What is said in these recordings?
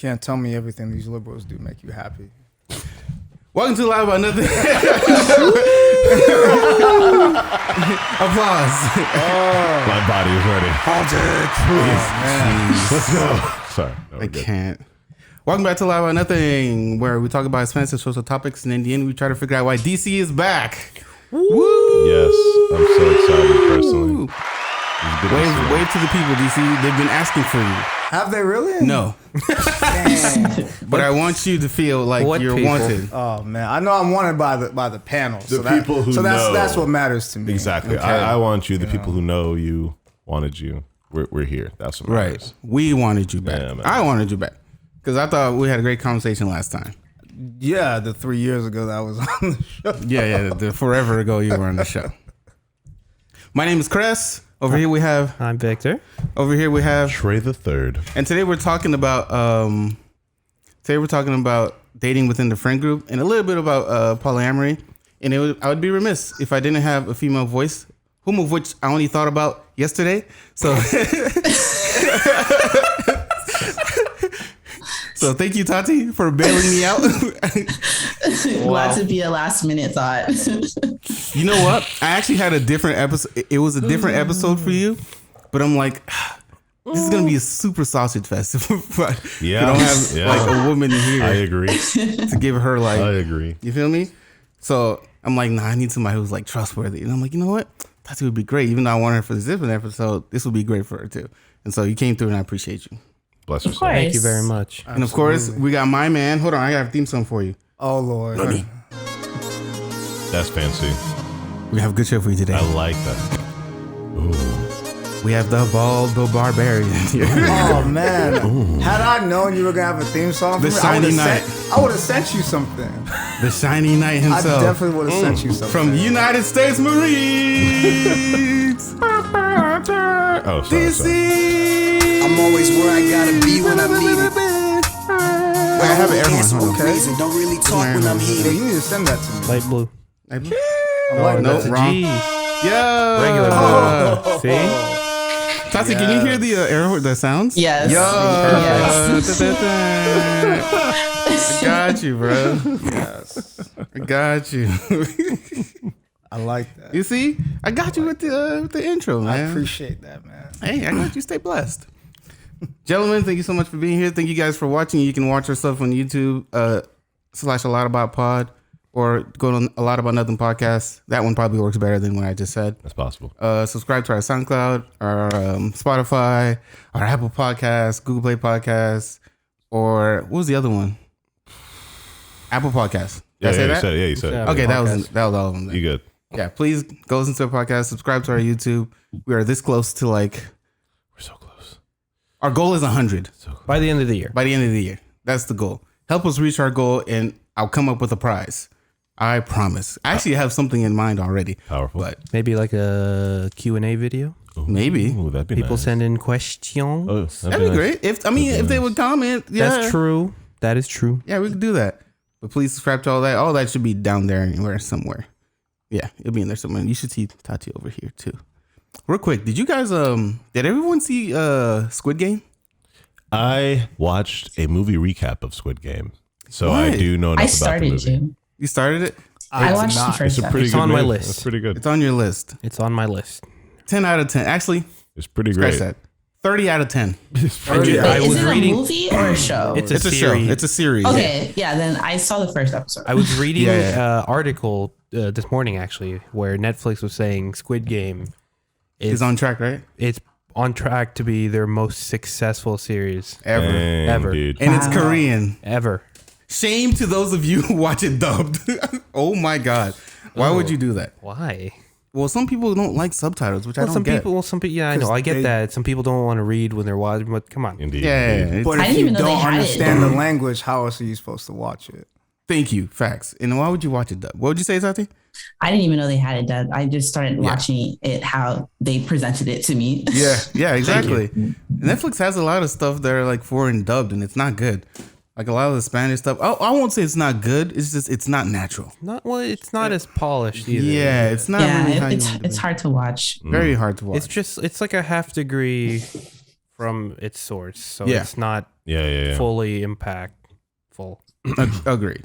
can't tell me everything these liberals do make you happy. Welcome to Live About Nothing. Applause. My body is ready. Politics, please. Let's go. Sorry. No, I can't. Welcome back to Live About Nothing, where we talk about expensive social topics, and in the end, we try to figure out why DC is back. Woo! Yes, I'm so excited personally. Wave to the people, DC. They've been asking for you. Have they really? No. But I want you to feel like you're wanted. Oh man, I know I'm wanted by the panel. People who know. That's what matters to me. Exactly. Okay. I want you. The people who know you wanted you. We're here. That's what matters. Right. We wanted you back. Yeah, man. I wanted you back because I thought we had a great conversation last time. Yeah, the 3 years ago that I was on the show. Yeah. The forever ago you were on the show. My name is Kress. Over here we have. I'm Victor. Over here we have Trey the Third. And today we're talking about dating within the friend group and a little bit about polyamory. And I would be remiss if I didn't have a female voice, whom of which I only thought about yesterday. So so thank you, Tati, for bailing me out. Glad to be a last minute thought. You know what? I actually had a different episode. It was a different episode for you, but I'm like, this is gonna be a super sausage fest. But you don't have like a woman here. I agree. To give her like. I agree. You feel me? So I'm like, nah, I need somebody who's like trustworthy. And I'm like, you know what? Tati would be great. Even though I want her for this different episode, this would be great for her too. And so you came through, and I appreciate you. Bless your Of soul. course. Thank you very much. And of course, we got my man. Hold on, I got a theme song for you. Oh Lord. That's fancy. We have a good show for you today. I like that. Ooh. We have the Bald Barbarian here. Oh man. Had I known you were gonna have a theme song for The me, Shiny Knight. I would have sent you something. The Shiny Knight himself. I definitely would have sent you something. From United States Marines. Oh, sorry. I'm always where I gotta be when I'm needed. Wait, I have an air horn. Hold on. Reason. Don't really talk when I'm Yeah, heated. you need to send that to me. Light blue. I'm like, No, That's a wrong. G. Yeah. Regular blue. See? Tati, can you hear the air horn, the sounds? Yes. I got you, bro. yes. I got you. I like that. You see? I got you with the intro, man. I appreciate that, man. Hey, I got you. Stay blessed. Gentlemen, thank you so much for being here. Thank you guys for watching. You can watch our stuff on YouTube, / A Lot About Pod, or go to A Lot About Nothing podcast. That one probably works better than what I just said. That's possible. Subscribe to our SoundCloud, our Spotify, our Apple Podcasts, Google Play Podcasts, or what was the other one? Apple Podcasts. Did I say that? You said it. Okay, that was all of them. Then. You good. Yeah, please go listen to our podcast. Subscribe to our YouTube. We are this close to We're so close. our goal is 100 By the end of the year. by the end of the year. That's the goal. Help us reach our goal, and I'll come up with a prize. I promise. I actually have something in mind already. Powerful. But Maybe like a Q&A video. maybe. Ooh, that'd be People nice. send in questions. Oh, That'd be nice. great. If they would comment, yeah. That's true. That is true. Yeah, we could do that. But please subscribe to all that. All that should be down there anywhere, somewhere. Yeah, it'll be in there somewhere. You should see Tati over here too. Real quick, did you guys did everyone see Squid Game? I watched a movie recap of Squid Game, so What? I do know enough I about the started movie. to. You started it? I watched the It's first a pretty episode. It's good on my movie. list. It's pretty good. It's on your list. It's on my list. 10 out of 10. Actually, It's pretty scratch great. that. 30 out of 10. I Wait, was is it reading. a movie or a show? It's It's a show. series. It's a series. Okay, yeah, then I saw the first episode. I was reading Yeah. an article this morning actually where Netflix was saying Squid Game It's on track, right? it's on track to be their most successful series Ever. Dang, Ever. dude. And it's Korean. ever. Shame to those of you who watch it dubbed. Oh my God. Why would you do that? Why? Well, some people don't like subtitles, which I Well, don't some get. people. Well, some people. Yeah, I know. I get they- that. Some people don't want to read when they're watching. But come on. Indeed. Yeah, indeed. But I if didn't you even know they don't had it. understand the language, how else are you supposed to watch it? Thank you. Facts. And why would you watch it dubbed? What would you say, Tati? I didn't even know they had it dubbed. I just started watching it how they presented it to me. Yeah, exactly. Netflix has a lot of stuff that are like foreign dubbed, and it's not good. Like a lot of the Spanish stuff. I won't say it's not good. It's just it's not natural. Not well. It's not as polished either. Yeah, it's not Yeah, really how you it's want it to it's be. hard to watch. Very hard to watch. It's just. It's like a half degree from its source, so Yeah. it's not Yeah. fully impactful. Agreed.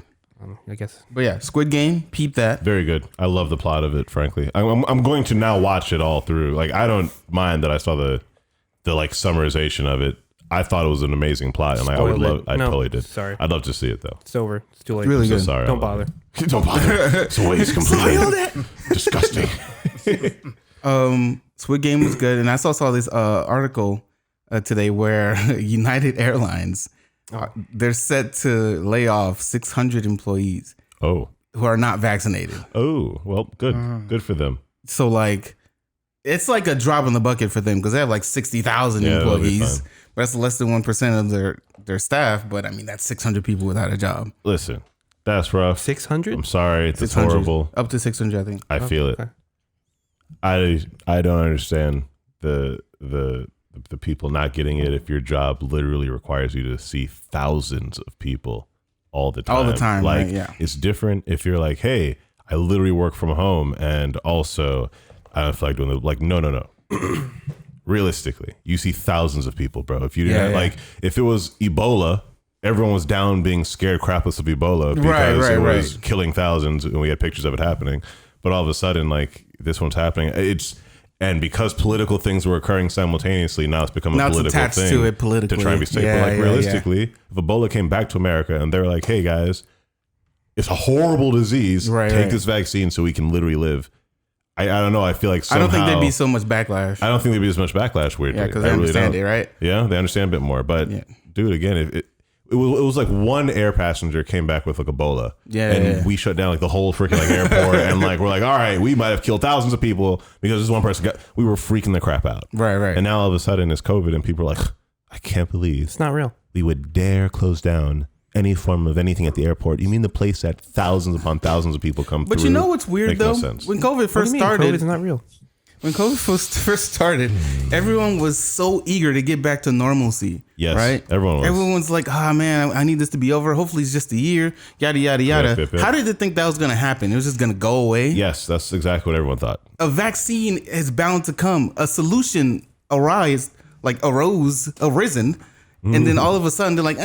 I guess. But yeah, Squid Game, peep that. Very good. I love the plot of it, frankly. I'm going to now watch it all through. Like, I don't mind that I saw the like summarization of it. I thought it was an amazing plot, and I would Spoiled love. it. I No, totally did. sorry. I'd love to see it though. It's over. It's too late. Really I'm so good. sorry. Don't bother. Don't bother. It's always completely disgusting. Squid Game was good, and I also saw this article today where United Airlines they're set to lay off 600 employees Oh. who are not vaccinated. Oh. Well, good. Good for them. So like, it's like a drop in the bucket for them because they have like 60,000 Yeah, that'll be employees. fine. But that's less than 1% of their staff. But I mean, that's 600 people without a job. Listen, that's rough. 600? I'm sorry. It's 600. horrible. Up to 600, I think. I feel it. Okay. I don't understand the people not getting it if your job literally requires you to see thousands of people all the time. All the time, like, right, yeah. It's different if you're like, hey, I literally work from home and also I don't feel like doing the like no. Realistically, you see thousands of people, bro. If you didn't like if it was Ebola, everyone was down being scared crapless of Ebola because it was killing thousands and we had pictures of it happening. But all of a sudden, like this one's happening. And because political things were occurring simultaneously, now it's become a political attached thing to it politically. to try and be safe. Yeah, but like yeah, realistically, if Ebola came back to America and they're like, hey guys, it's a horrible disease. Take this vaccine so we can literally live. I don't know. I feel like somehow, I don't think there'd be so much backlash. I don't think there'd be as much backlash. Weirdly, Yeah, because they understand it, right? Yeah, they understand a bit more. But dude, again, it was like one air passenger came back with like Ebola. And we shut down like the whole freaking like airport and like we're like, all right, we might have killed thousands of people because this one person we were freaking the crap out. Right. And now all of a sudden it's COVID and people are like, I can't believe It's not real. we would dare close down any form of anything at the airport. You mean the place that thousands upon thousands of people come through? But you know what's weird Makes though? no sense. When COVID first started, It's not real. when COVID first started, everyone was so eager to get back to normalcy. Yes, right. everyone was. Everyone's like, "Ah, man, I need this to be over. Hopefully, it's just a year." Yada yada yada. Yep. How did they think that was going to happen? It was just going to go away. Yes, that's exactly what everyone thought. A vaccine is bound to come. A solution arisen, and then all of a sudden they're like,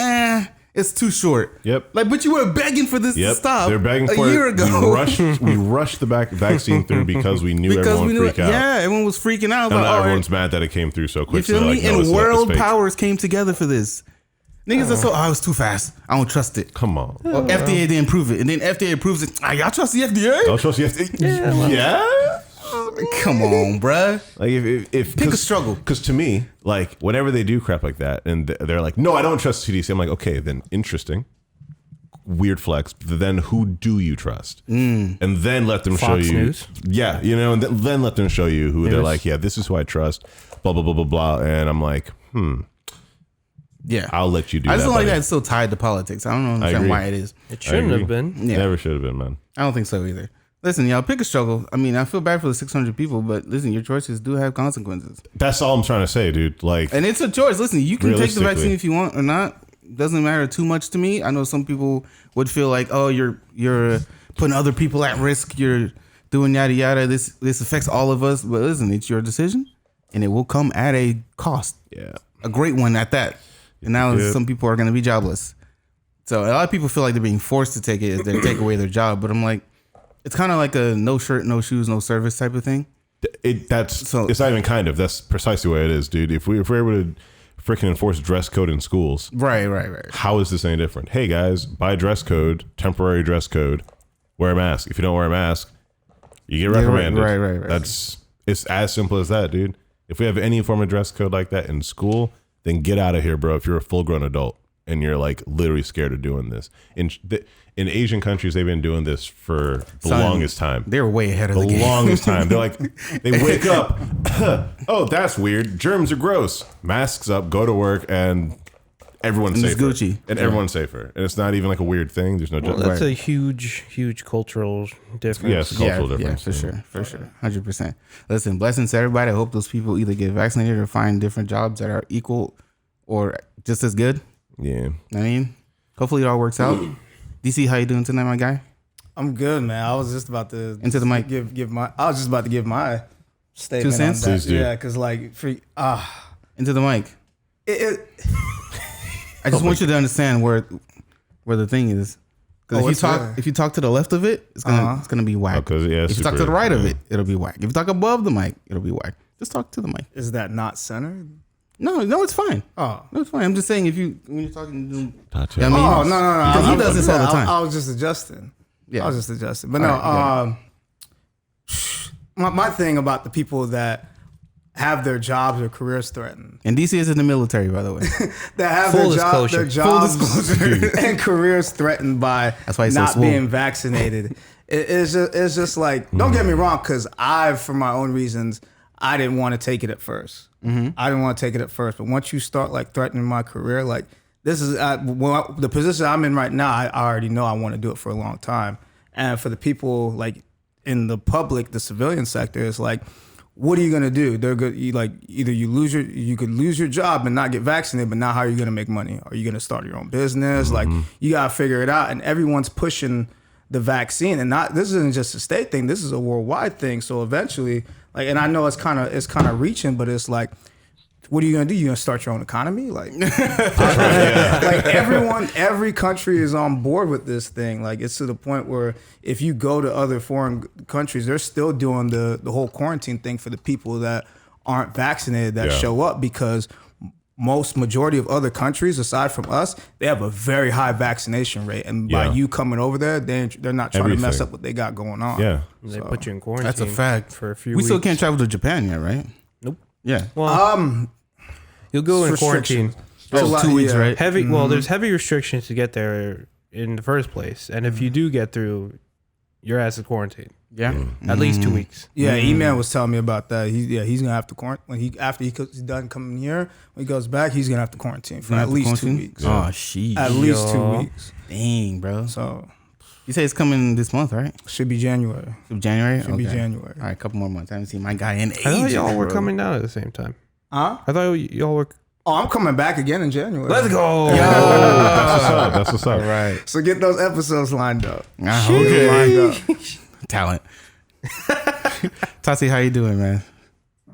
it's too short. Yep. Like, but you were begging for this to stop. They're begging for a year it. ago. We rushed the vaccine through because we knew everyone would freak out. Yeah, everyone was freaking out. And Like, now all everyone's right. mad that it came through so You quick. feel So me? like, no, And world fake. powers came together for this. Niggas are so, it's too fast. I don't trust it. Come on. Well, FDA didn't prove it. And then FDA approves it. Y'all trust the FDA? Don't trust you. Yeah. Come on, bruh. Like if Pick a struggle. Because to me, like whenever they do crap like that, and they're like, "No, I don't trust CDC." I'm like, "Okay, then interesting, weird flex." But then who do you trust? And then let them show Fox you. News? Yeah, and then let them show you who they're like. Yeah, this is who I trust. Blah blah blah blah blah. And I'm like, Yeah. I'll let you do. I just that, don't like buddy. that it's so tied to politics. I don't agree. understand why it is. It shouldn't agree. have been. Yeah. Never should have been, man. I don't think so either. Listen, y'all, pick a struggle. I mean, I feel bad for the 600 people, but listen, your choices do have consequences. That's all I'm trying to say, dude. Like, And it's a choice. Listen, you can take the Realistically. vaccine if you want or not. Doesn't matter too much to me. I know some people would feel like, oh, you're putting other people at risk. You're doing yada yada. This affects all of us. But listen, it's your decision, and it will come at a cost. yeah, A great one at that. And now Yep. some people are going to be jobless. So a lot of people feel like they're being forced to take it if they take away their job. But I'm like, it's kind of like a no shirt, no shoes, no service type of thing. it's not even kind of. That's precisely what it is, dude. If we're able to freaking enforce dress code in schools, Right. how is this any different? Hey guys, buy dress code, temporary dress code, wear a mask. If you don't wear a mask, you get reprimanded. Right. It's as simple as that, dude. If we have any form of dress code like that in school, then get out of here, bro. If you're a full grown adult and you're like literally scared of doing this. In Asian countries, they've been doing this for the longest time. They're way ahead of the game. Longest time. They're like, they wake up. Oh, that's weird. Germs are gross. Masks up, go to work, and everyone's And it's safer. Gucci. And everyone's safer. And it's not even like a weird thing. There's no Well, judgment. that's a huge cultural difference. Yes, cultural difference. Yeah, for sure. 100%. Listen, blessings to everybody. I hope those people either get vaccinated or find different jobs that are equal or just as good. Yeah. I mean, hopefully it all works out. DC, how you doing tonight, my guy? I'm good, man. I was just about to Into the mic. give my. I was just about to give my statement. 2 cents? On that. Please do. Yeah, because like Into the mic. I just want you to understand where the thing is. Because if you talk to the left of it, it's gonna be whack. If you talk to the right of it, it'll be whack. If you talk above the mic, it'll be whack. Just talk to the mic. Is that not centered? No, it's fine. Oh, no, it's fine. I'm just saying when you're talking to Tatyana. no. Because he does this all the time. I was just adjusting. Yeah. I was just adjusting. But no, my thing about the people that have their jobs or careers threatened. And DC is in the military, by the way. That have their jobs and careers threatened by not being vaccinated. It's just like, don't get me wrong, because for my own reasons, I didn't want to take it at first. I didn't want to take it at first. But once you start like threatening my career, like this is the position I'm in right now, I already know I want to do it for a long time. And for the people like in the public, the civilian sector, it's like, what are you gonna do? They're good. Either you could lose your job and not get vaccinated, but now how are you gonna make money? Are you gonna start your own business? Like you gotta figure it out. And everyone's pushing the vaccine, and this isn't just a state thing. This is a worldwide thing. So eventually, like, and I know it's kind of reaching, but it's like, what are you gonna do? You gonna start your own economy? Like, like every country is on board with this thing. Like, it's to the point where if you go to other foreign countries, they're still doing the whole quarantine thing for the people that aren't vaccinated that show up, because majority of other countries aside from us, they have a very high vaccination rate, and by you coming over there, they're not trying to mess up what they got going on. They put you in quarantine. That's a fact. For a few we weeks. still can't travel to Japan yet, right? Nope. Yeah. Well, you'll go in quarantine. Oh, 2 weeks, right? Heavy. Well, there's heavy restrictions to get there in the first place, and if you do get through, your ass is quarantined. Yeah. At least 2 weeks. Yeah, E-Man was telling me about that. He's gonna have to quarantine after he's done coming here. When he goes back, he's gonna have to quarantine for at least 2 weeks. Oh, sheesh. At least 2 weeks. Dang, bro. So you say it's coming this month, right? Should be January. Should be January. All right, a couple more months. I haven't seen my guy in ages. I thought y'all were coming down at the same time. Huh? I thought y'all were. Oh, I'm coming back again in January. Let's go. That's what's up. All right. So get those episodes lined up. Okay. Lined up. Talent. Tati, how you doing, man?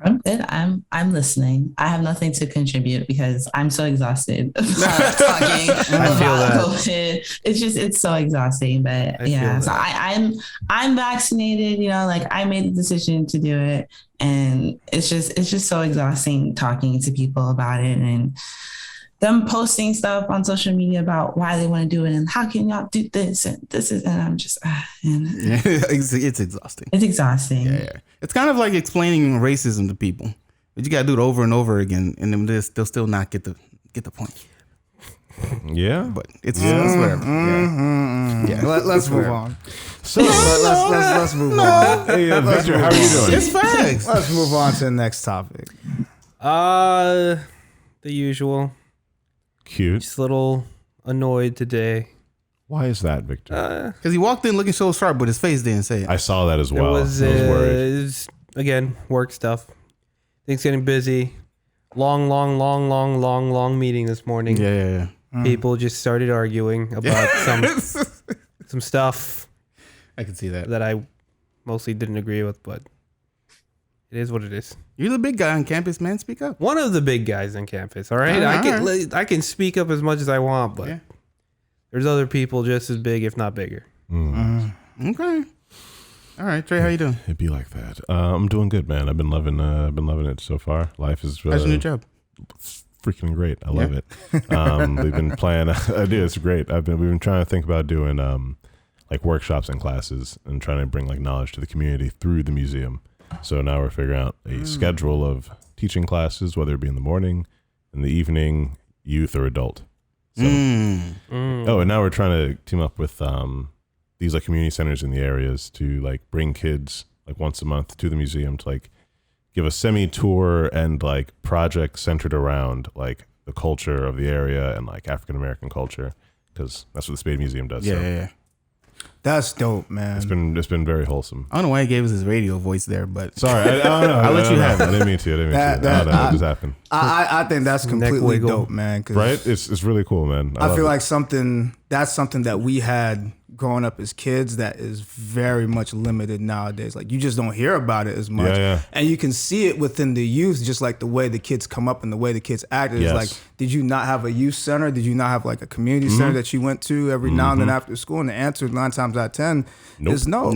I'm good. I'm listening. I have nothing to contribute because I'm so exhausted about talking about COVID. It's so exhausting. But so I'm vaccinated. You know, like I made the decision to do it, and it's just so exhausting talking to people about it and them posting stuff on social media about why they want to do it and how can y'all do this and this is, and I'm just it's exhausting. It's exhausting. Yeah. It's kind of like explaining racism to people, but you gotta do it over and over again, and then they'll still not get the point. Yeah, but it's whatever. Let's move on. So let's move on. Hey, Victor, how are you doing? It's facts. Let's move on to the next topic. The usual. Cute. Just a little annoyed today. Why is that, Victor? Because he walked in looking so sharp, but his face didn't say it. I saw that as well. I was worried. Again, work stuff. Things getting busy. Long meeting this morning. Yeah. People just started arguing about some stuff. I can see that. That I mostly didn't agree with, but it is what it is. You're the big guy on campus, man. Speak up. One of the big guys on campus. All right, I can speak up as much as I want, but there's other people just as big, if not bigger. Okay. All right, Trey, how you doing? It'd be like that. I'm doing good, man. I've been loving it so far. Life is how's your new job? Freaking great. I love it. We've been playing. I do. It's great. We've been trying to think about doing like workshops and classes and trying to bring like knowledge to the community through the museum. So now we're figuring out a schedule of teaching classes, whether it be in the morning, in the evening, youth or adult. So, oh, and now we're trying to team up with these like community centers in the areas to like bring kids like once a month to the museum to like give a semi-tour and like project centered around like the culture of the area and like African American culture, because that's what the Spade Museum does. Yeah. That's dope, man. It's been very wholesome. I don't know why he gave us his radio voice there, but sorry, I don't know. I'll let you have it. I didn't mean to. I don't know what just happened. I think that's completely dope, man. Right? It's really cool, man. I feel like that's something that we had growing up as kids that is very much limited nowadays. Like you just don't hear about it as much. And you can see it within the youth, just like the way the kids come up and the way the kids act. It's like, did you not have a youth center? Did you not have like a community center that you went to every now and then after school? And the answer 9 times out of 10 is no.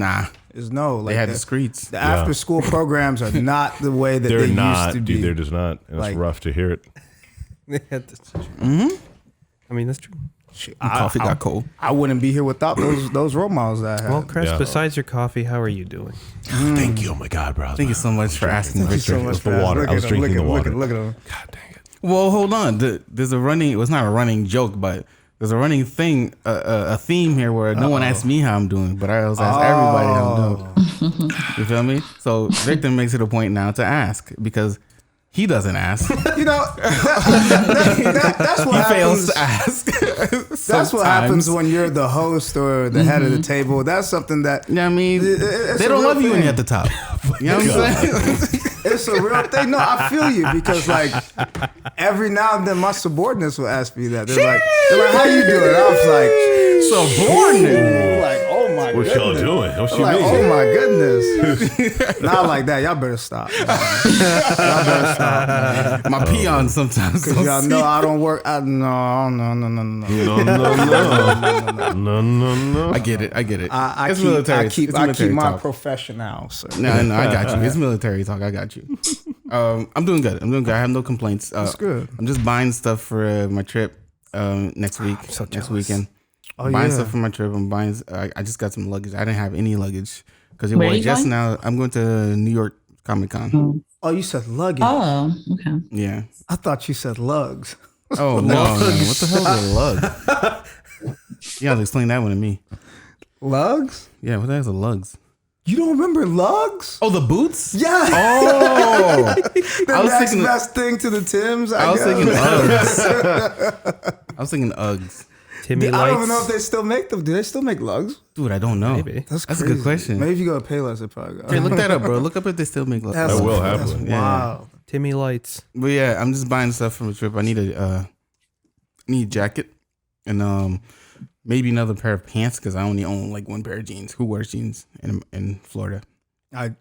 Is no. Like they had the streets. The after school programs are not the way that they used to be. Dude, they're just not. And it's rough to hear it. I mean, that's true. Coffee got cold. I wouldn't be here without those role models that I had. Well, Kress, besides your coffee, how are you doing? Thank you. Oh my God, bro. Thank you so much for asking. Thank you so much for the water. I was drinking the water. Look at him. God dang it. Well, hold on. There's a running. It was not a running joke, but there's a running thing, a theme here where no one asked me how I'm doing, but I always ask everybody how I'm doing. You feel me? So Victor makes it a point now to ask because he doesn't ask. You know, that's what happens. He fails to ask. That's what happens when you're the host or the head of the table. That's something that. I mean, they don't love you when you're at the top. You know what I'm saying? It's a real thing. No, I feel you because like every now and then my subordinates will ask me that. They're like, how you doing? I was like, subordinate. Like, oh my what goodness. Y'all doing? What you like, mean? oh my goodness. Not like that. Y'all better stop. Y'all better stop. Man. My peons sometimes. Cause y'all know I don't work. No. No. I get it. It's military. I keep my professional. So. No, I got you. It's military talk. I got you. I'm doing good. I have no complaints. That's good. I'm just buying stuff for my trip next week. Next weekend. Buying stuff for my trip. I'm buying. I just got some luggage. I didn't have any luggage because it was just now. I'm going to New York Comic Con. Oh, you said luggage. Oh, okay. Yeah. I thought you said lugs. Oh no! What the hell is a lug? You gotta explain that one to me. Lugs? Yeah, what the hell is a lugs? You don't remember lugs? Oh, the boots? Yeah. Oh, the next best thing to the Timbs. I was thinking Uggs. I was thinking Uggs. Timmy I Lights. don't even know if they still make them. Do they still make lugs? Dude, I don't know. Maybe. That's a good question. Maybe if you go to Payless, it probably go. Hey, look that up, bro. Look up if they still make lugs. I will have one. Wow. Timmy Lights. But yeah, I'm just buying stuff from the trip. I need a jacket and maybe another pair of pants because I only own like one pair of jeans. Who wears jeans in Florida? It's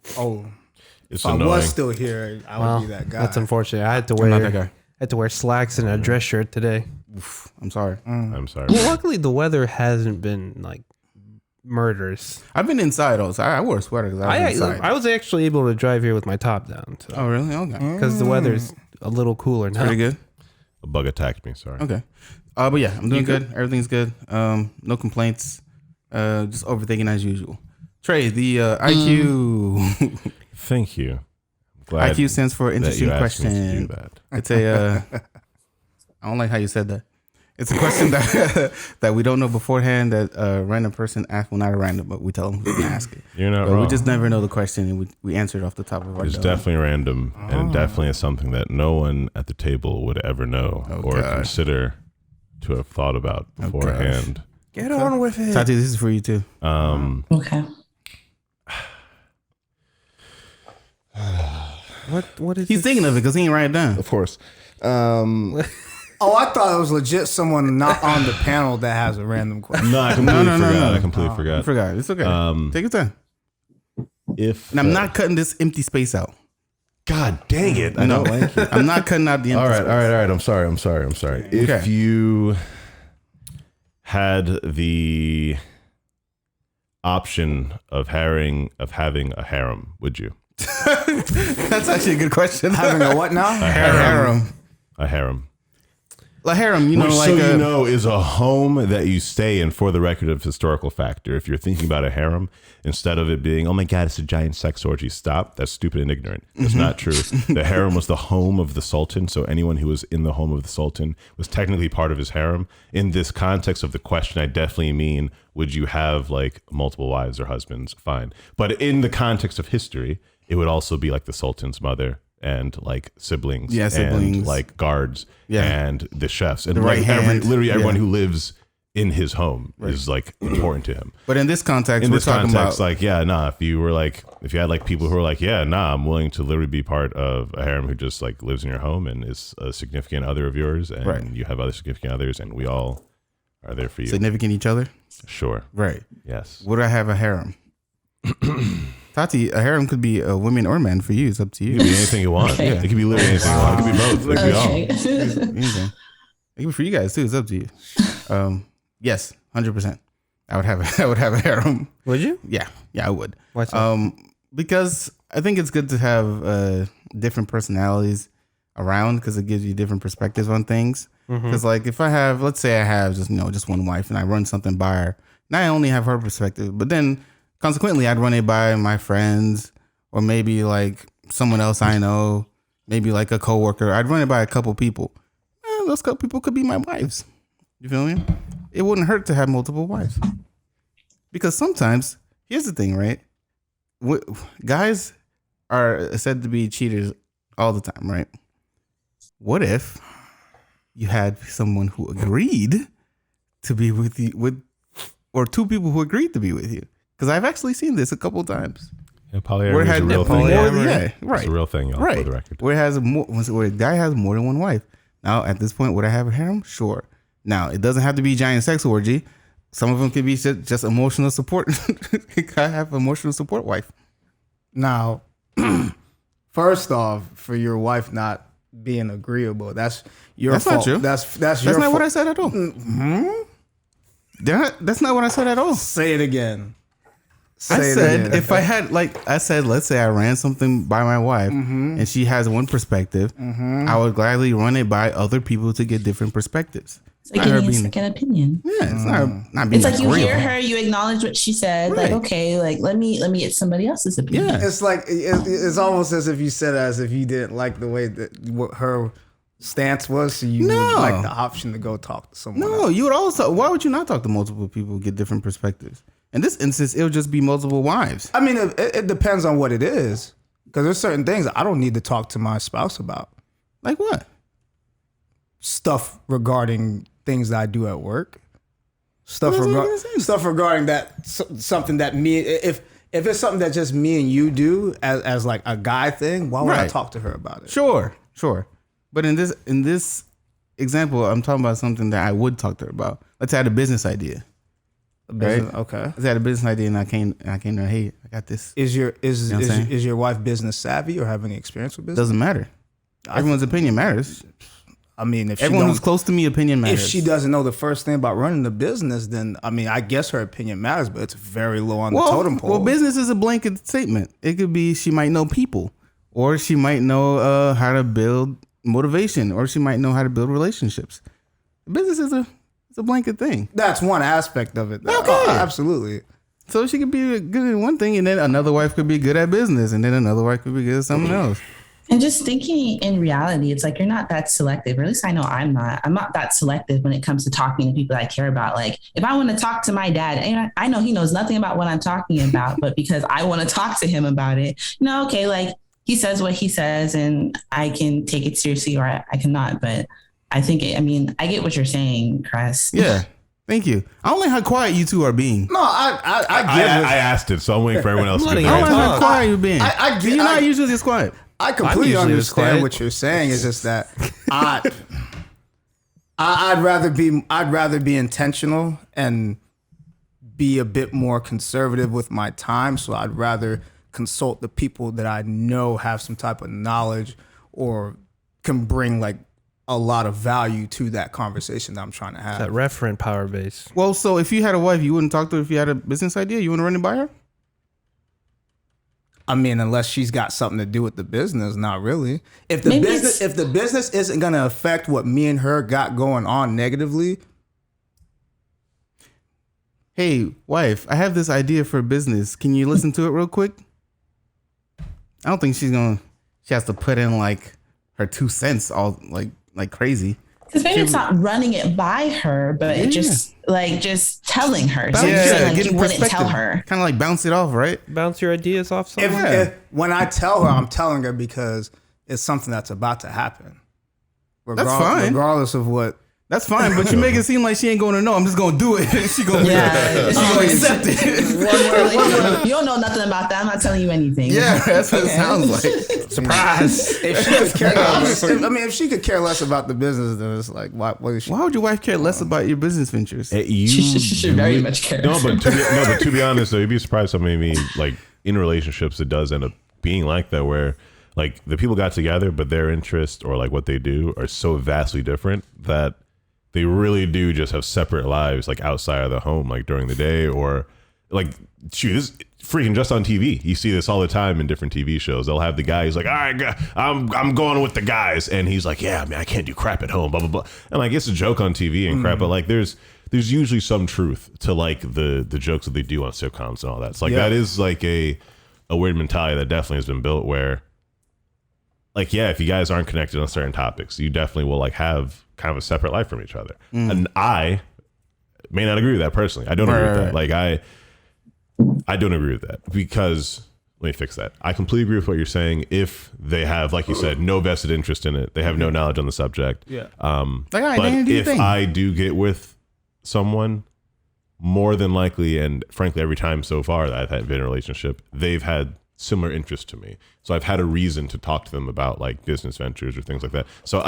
if annoying. I was still here, I would be that guy. That's unfortunate. I had to I'm not that guy. wear slacks and a dress shirt today. Oof, I'm sorry. I'm sorry. Well, luckily the weather hasn't been like murderous. I've been inside also. I wore a sweater because I was inside. I was actually able to drive here with my top down. So. Oh, really? Okay. Because the weather's a little cooler now. Pretty good. A bug attacked me. Sorry. Okay. But yeah, I'm doing good. Everything's good. No complaints. Just overthinking as usual. Trey, the IQ. Thank you. Glad IQ stands for interesting that you asked me to question. do that. It's a. I don't like how you said that. It's a question that we don't know beforehand that a random person asks. Well, not a random, but we tell them we can ask it. You're not But wrong. we just never know the question, and we answer it off the top of our It's dome. definitely random, and it definitely is something that no one at the table would ever know or gosh. consider to have thought about beforehand. Get on with it. Tati, this is for you too. Okay. What is He's this? thinking of it because he ain't write it down. Of course. Oh, I thought it was legit someone not on the panel that has a random question. No, I completely forgot. No. I completely I forgot. forgot. It's okay. Take your time. If And I'm not cutting this empty space out. God dang it! I No, know. I'm not cutting out the empty All right. space. I'm sorry. If Okay. you had the option of having a harem, would you? That's actually a good question. Having a what now? harem. A harem. A harem, you know, Which, like so you know, is a home that you stay in for the record of historical factor. If you're thinking about a harem, instead of it being, oh my God, it's a giant sex orgy, stop. That's stupid and ignorant. That's not true. The harem was the home of the sultan. So anyone who was in the home of the sultan was technically part of his harem. In this context of the question, I definitely mean, would you have like multiple wives or husbands? Fine. But in the context of history, it would also be like the sultan's mother and like siblings, and like guards, and the chefs, and right hand. literally everyone who lives in his home is like important to him. But in this context, If you had like people who are like, I'm willing to literally be part of a harem who just like lives in your home and is a significant other of yours, and you have other significant others, and we all are there for you. Significant each other? Sure. Right. Yes. Would I have a harem? Tati, a harem could be a woman or man for you. It's up to you. It could be anything you want. Okay. Yeah. It could be literally anything you want. It could be both. It could be all. Anything. It could be for you guys too. It's up to you. Yes, 100%. I would have a harem. Would you? Yeah, I would. Why so? Because I think it's good to have different personalities around because it gives you different perspectives on things. Because like if I have, let's say I have just one wife and I run something by her, and I only have her perspective, but then consequently I'd run it by my friends or maybe like someone else I know, maybe like a coworker. I'd run it by a couple people. Those couple people could be my wives. You feel me? It wouldn't hurt to have multiple wives. Because sometimes, here's the thing, right? Guys are said to be cheaters all the time, right? What if you had someone who agreed to be with you, or two people who agreed to be with you? Because I've actually seen this a couple times. Yeah, polyamory is a real thing. Yeah, right. It's a real thing, y'all, for the record. Where a guy has more than one wife. Now, at this point, would I have a harem? Sure. Now, it doesn't have to be a giant sex orgy. Some of them could be just emotional support. I have an emotional support wife. Now, first off, for your wife not being agreeable, that's your fault. Not true. That's your fault. That's not what I said at all. Mm-hmm. That's not what I said at all. Say it again. I said if I had let's say I ran something by my wife and she has one perspective, I would gladly run it by other people to get different perspectives. It's like getting a second opinion. Yeah, it's not being. It's like agreeable. you hear her, you acknowledge what she said. Right. Like, okay, like let me get somebody else's opinion. Yeah. It's like it's almost as if you said as if you didn't like the way that what her stance was, so you would like the option to go talk to someone. No, you would also. Why would you not talk to multiple people, get different perspectives? In this instance, it would just be multiple wives. I mean, it depends on what it is, because there's certain things I don't need to talk to my spouse about. Like what? Stuff regarding things that I do at work. Stuff regarding that something that me if it's something that just me and you do as like a guy thing, why would I talk to her about it? Sure. But in this example, I'm talking about something that I would talk to her about. Let's say I had a business idea. Right? Okay. Let's say I had a business idea and I came to her, hey, I got this. Is your wife business savvy or have any experience with business? Doesn't matter. Everyone's opinion matters. I mean, if everyone who's close to me, opinion matters. If she doesn't know the first thing about running the business, then I mean, I guess her opinion matters, but it's very low on the totem pole. Well, business is a blanket statement. It could be she might know people, or she might know how to build motivation, or she might know how to build relationships. Business is a blanket thing. That's one aspect of it. Okay. Oh, absolutely. So she could be good at one thing, and then another wife could be good at business, and then another wife could be good at something else. And just thinking in reality, it's like you're not that selective. Or at least I know I'm not. I'm not that selective when it comes to talking to people I care about. Like if I want to talk to my dad, and I know he knows nothing about what I'm talking about, but because I want to talk to him about it, okay, like he says what he says, and I can take it seriously or I cannot. But I think I get what you're saying, Kress. Yeah. Thank you. I don't like how quiet you two are being. No, I asked it, so I'm waiting for everyone else to get I don't like how quiet you're being. You're not usually this quiet. I completely understand what you're saying. It's just that I'd rather be intentional and be a bit more conservative with my time. So I'd rather consult the people that I know have some type of knowledge or can bring like a lot of value to that conversation that I'm trying to have. That referent power base. Well, so if you had a wife, you wouldn't talk to her if you had a business idea? You wouldn't run it by her? I mean, unless she's got something to do with the business, not really. If the business isn't going to affect what me and her got going on negatively. Hey, wife, I have this idea for a business. Can you listen to it real quick? I don't think she has to put in like her 2 cents all like crazy. Because maybe it's not running it by her, but it just telling her. So you wouldn't tell her. Kind of like bounce it off, right? Bounce your ideas off someone. If when I tell her, I'm telling her because it's something that's about to happen. That's fine. Regardless of what That's fine, but you make it seem like she ain't going to know. I'm just going to do it. She going to accept it. You don't know nothing about that. I'm not telling you anything. Yeah, that's what it sounds like. Surprise. If she could care less, if she could care less about the business, then it's like, why would your wife care less about your business ventures? She should very much care. No, but to be honest, though, you'd be surprised how maybe like in relationships it does end up being like that, where like the people got together, but their interests or like what they do are so vastly different that they really do just have separate lives, like outside of the home, like during the day, or like, shoot, this is freaking just on TV. You see this all the time in different TV shows. They'll have the guy who's like, all right, I'm going with the guys, and he's like, yeah, man, I can't do crap at home, blah blah blah. And like it's a joke on TV and crap, but like there's usually some truth to like the jokes that they do on sitcoms and all that. So like that is like a weird mentality that definitely has been built where, like, yeah, if you guys aren't connected on certain topics, you definitely will like have kind of a separate life from each other. And I may not agree with that personally. I don't agree with that. Like I don't agree with that, because let me fix that. I completely agree with what you're saying. If they have, like you said, no vested interest in it, they have no knowledge on the subject. Yeah. Like, all right, but if thing. I do get with someone, more than likely, and frankly, every time so far that I've been in a relationship, they've had similar interest to me. So I've had a reason to talk to them about like business ventures or things like that. So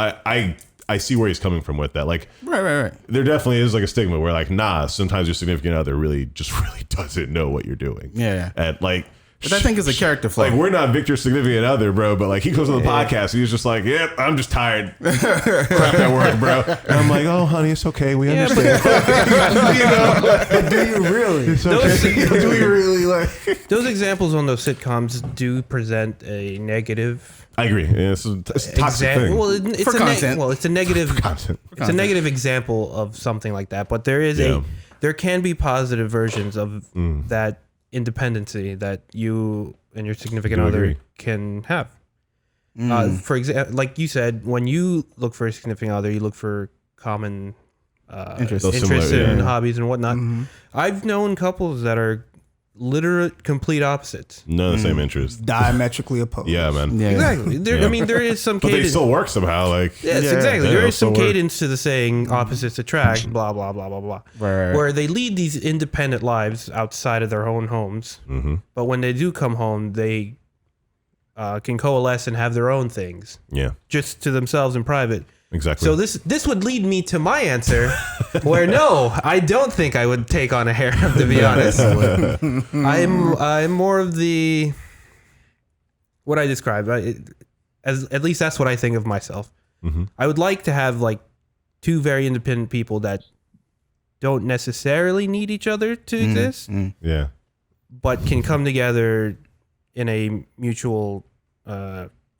I see where he's coming from with that. Like, right. There definitely is like a stigma where like, nah, sometimes your significant other really doesn't know what you're doing. Yeah. And like, but I think it's a character flaw. Like, we're not Victor's significant other, bro, but like he goes on the podcast and he's just like, yep, I'm just tired. Crap at work, bro. And I'm like, oh, honey, it's okay. We understand. But do you really? It's okay. Do we really like? Those examples on those sitcoms do present a negative. I agree. Yeah, it's a toxic thing. Well, it's for content. It's a negative. For content. It's a negative example of something like that. But there is there can be positive versions of that independency that you and your significant other can have. For example, like you said, when you look for a significant other, you look for common interests and hobbies and whatnot. I've known couples that are literal complete opposites. None of the same interests. Diametrically opposed. Yeah, man. Yeah. Exactly. I mean, there is some but they still work somehow. Like, yes, exactly. There is some cadence to the saying opposites attract, blah, blah, blah, blah, blah. Right. Where they lead these independent lives outside of their own homes. But when they do come home, they can coalesce and have their own things. Yeah. Just to themselves in private. Exactly. So this would lead me to my answer, where no, I don't think I would take on a harem, to be honest. I'm more of the what I described. At least that's what I think of myself. I would like to have like two very independent people that don't necessarily need each other to exist. Yeah. But can come together in a mutual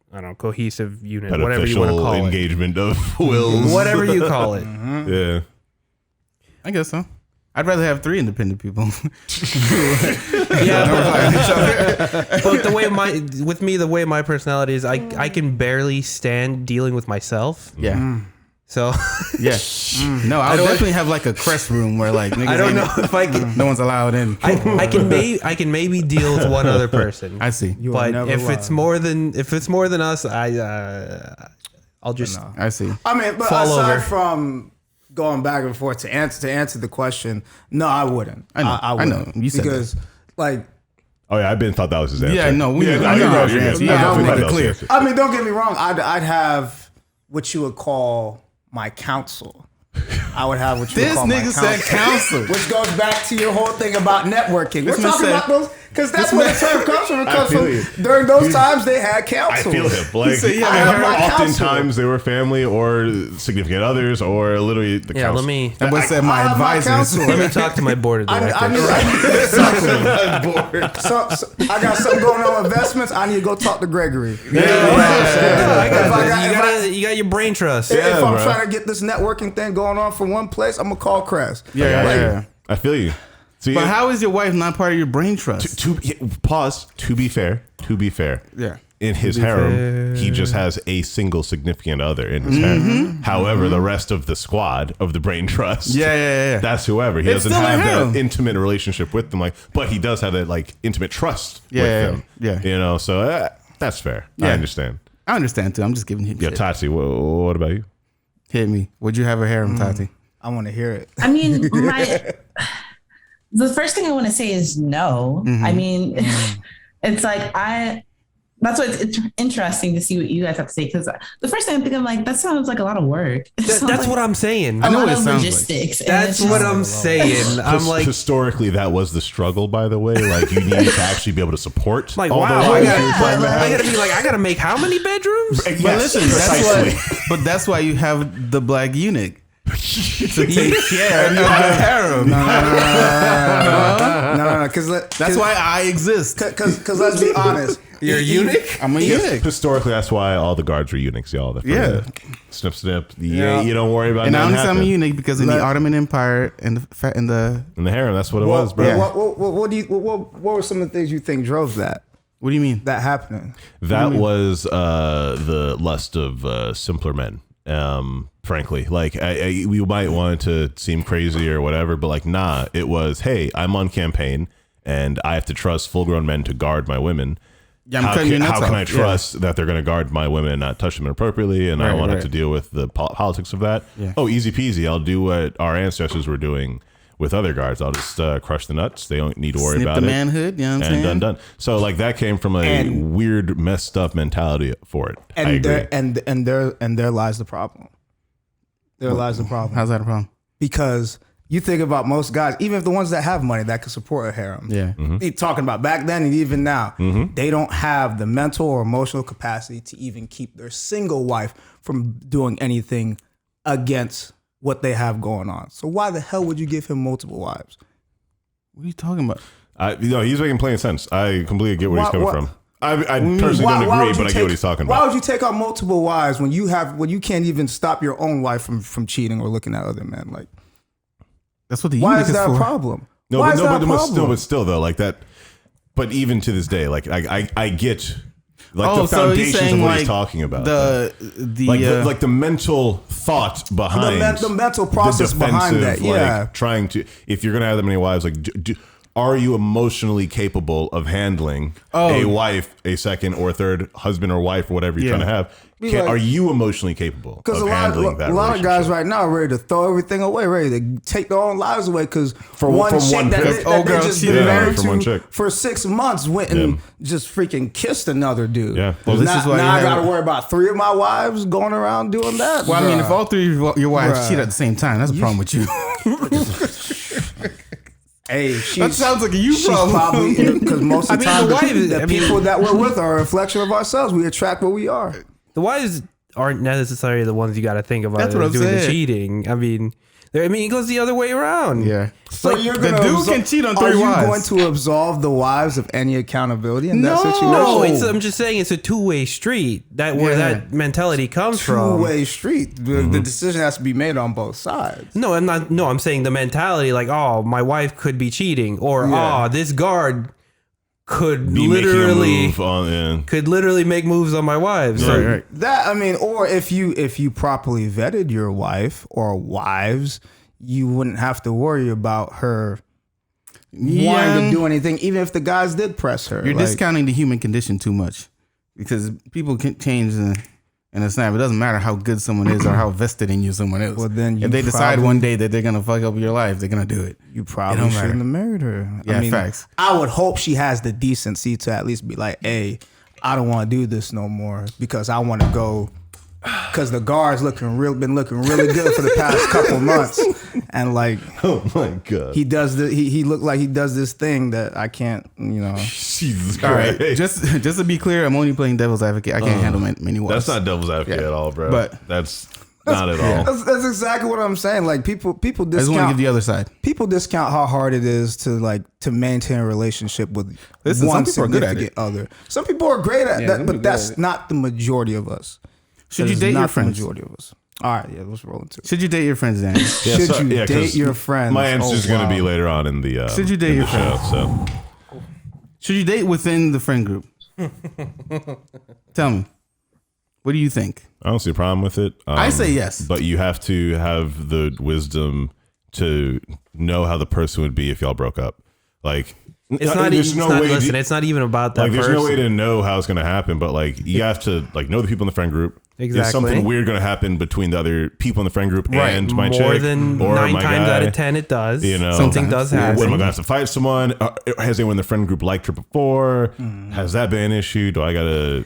I don't know, cohesive unit, whatever you want to call engagement of wills. Whatever you call it. Yeah. I guess so. I'd rather have 3 independent people. Yeah, but the way my personality is, I can barely stand dealing with myself. Yeah. So yeah. No, I would definitely have like a Kress room where like niggas I don't know if I can. No one's allowed in. I can maybe deal with one other person. I see. But if it's more than us, I'll just I see. I mean, but fall aside over. from going back and forth to answer the question, no, I wouldn't. I know. You said because like. Oh yeah, I thought that was his answer. Yeah, no, you're good. I'll make it clear. I mean, don't get me wrong. I'd have what you would call my counsel. I would have what you would call my counsel. This nigga said counsel. Which goes back to your whole thing about networking. We're talking about those, because that's where the term comes from. It comes from during those times they had counsel. I feel him. Like, oftentimes they were family or significant others or literally the counsel. That said my advisors. Let me talk to my board of directors. I got something going on with investments. I need to go talk to Gregory. You got your brain trust. If I'm trying to get this networking thing going on from one place, I'm gonna call Kress. Yeah. I feel you. See, but how is your wife not part of your brain trust? Pause. To be fair. Yeah. In his harem, he just has a single significant other in his harem. However, the rest of the squad of the brain trust, that's whoever. He doesn't have that intimate relationship with them, but he does have that like intimate trust with them. Yeah. You know, so that's fair. I understand. I understand too. I'm just giving him shit. Tati, what about you? Hit me. Would you have a harem, Tati? I want to hear it. I mean, the first thing I want to say is no. I mean, it's like that's why it's interesting to see what you guys have to say, because the first thing I'm thinking, like, that sounds like a lot of work. That's like what I'm saying. A lot of logistics. Like. That's what I'm saying. I'm like, historically, that was the struggle. By the way, like you needed to actually be able to support. Like, all wow, those I gotta be like, I gotta make how many bedrooms? Yes, but listen, precisely. that's why you have the black eunuch. To take care of the harem. No. Because that's why I exist. Because let's be honest. You're a eunuch? I'm a eunuch. Historically, that's why all the guards were eunuchs, y'all. Snip, snip. You don't worry about it. And I only say I'm a eunuch because in the Ottoman Empire and the harem, that's what it was, bro. Yeah. What were some of the things you think drove that? What do you mean? That happening? That was the lust of simpler men. Frankly, like we might want it to seem crazy or whatever, but like, nah, it was, hey, I'm on campaign and I have to trust full grown men to guard my women. Yeah, how can I trust that they're going to guard my women and not touch them inappropriately? And I don't want to have to deal with the politics of that. Yeah. Oh, easy peasy. I'll do what our ancestors were doing with other guards. I'll just crush the nuts. They don't need to worry about the it. manhood, you know what I'm saying? Done. So like that came from a weird, messed up mentality for it. And I agree. And there lies the problem. There lies the problem. How's that a problem? Because you think about most guys, even if the ones that have money that could support a harem. Yeah. You're talking about back then and even now, they don't have the mental or emotional capacity to even keep their single wife from doing anything against what they have going on. So why the hell would you give him multiple wives? What are you talking about? He's making plain sense. I completely get where he's coming from. I personally don't agree, but I get what he's talking about. Why would you take on multiple wives when you can't even stop your own wife from cheating or looking at other men? Like, that's what the why is that a problem? But still though, like that. But even to this day, like I get like the foundations of what he's talking about. The mental thought behind the mental process behind that. Yeah, like, trying to, if you're gonna have that many wives, like. Are you emotionally capable of handling a wife, a second or third husband or wife or whatever you're trying to have? Are you emotionally capable of handling that? A lot of guys right now are ready to throw everything away, ready to take their own lives away because for one chick that they just been married to for 6 months went and just freaking kissed another dude. Yeah. Well, this is why now I got to worry about 3 of my wives going around doing that. Well, I mean, if all 3 of your wives cheat at the same time, that's a problem with you. Hey, that sounds like a you problem. Because most of the time, the people that we're with are a reflection of ourselves. We attract what we are. The wives aren't necessarily the ones you got to think about doing the cheating. I mean, it goes the other way around. Yeah. So like, the dude can cheat on 3 wives. Are you going to absolve the wives of any accountability in that situation? No, I'm just saying it's a two-way street. Where that mentality comes from. Two-way street. The decision has to be made on both sides. No, I'm not. No, I'm saying the mentality, like, oh, my wife could be cheating, or this guard could literally make moves on my wives. Yeah, right. That or if you properly vetted your wife or wives, you wouldn't have to worry about her wanting to do anything, even if the guys did press her. You're discounting the human condition too much, because people can change in a snap. It doesn't matter how good someone is or how vested in you someone is. Well, then if they decide one day that they're gonna fuck up your life, they're gonna do it. You probably shouldn't have married her. Yeah, facts. I would hope she has the decency to at least be like, "Hey, I don't want to do this no more because I want to go." Because the guard's been looking really good for the past couple months, and like, oh my god, he does he looked like he does this thing that I can't, Jesus Christ. All right, just to be clear, I'm only playing devil's advocate. I can't handle many wives. That's not devil's advocate at all, bro. But that's not at all. That's exactly what I'm saying. Like people discount. I just want to give the other side. People discount how hard it is to maintain a relationship with one significant other. Some people are great at that, but that's not the majority of us. Should you date your friends? Majority of us. All right, let's roll into it. Should you date your friends, Dan? Should you date your friends? My answer is going to be later on in the should you date your friends? So, should you date within the friend group? Tell me, what do you think? I don't see a problem with it. I say yes, but you have to have the wisdom to know how the person would be if y'all broke up. Like, it's not even about that. Like, there's no way to know how it's going to happen, but like, you have to know the people in the friend group, Exactly. Is something weird going to happen between the other people in the friend group and my chick? More than or 9 my times guy? out of 10 it does. Sometimes. Something does happen. Am I going to have to fight someone? Has anyone in the friend group liked her before? Has that been an issue? Do I got to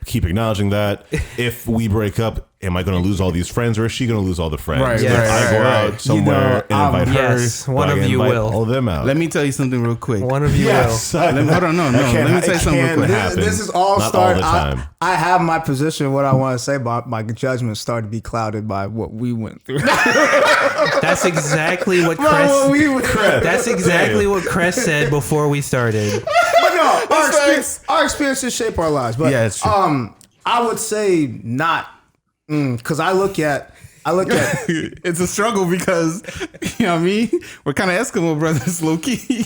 keep acknowledging that? If we break up, am I going to lose all these friends, or is she going to lose all the friends? Right, If I go out somewhere and invite her, one of you will. all of them out. Let me tell you something real quick. One of you will. Hold on, no. Let me tell you something real quick. This is all Not start. all the time. I have my position, what I want to say, but my judgment started to be clouded by what we went through. That's exactly what Kress. That's exactly what Kress said before we started. But no, our experiences shape our lives. But it's true. I would say not, because I look at. It's a struggle because, you know what I mean? We're kind of Eskimo brothers, low key.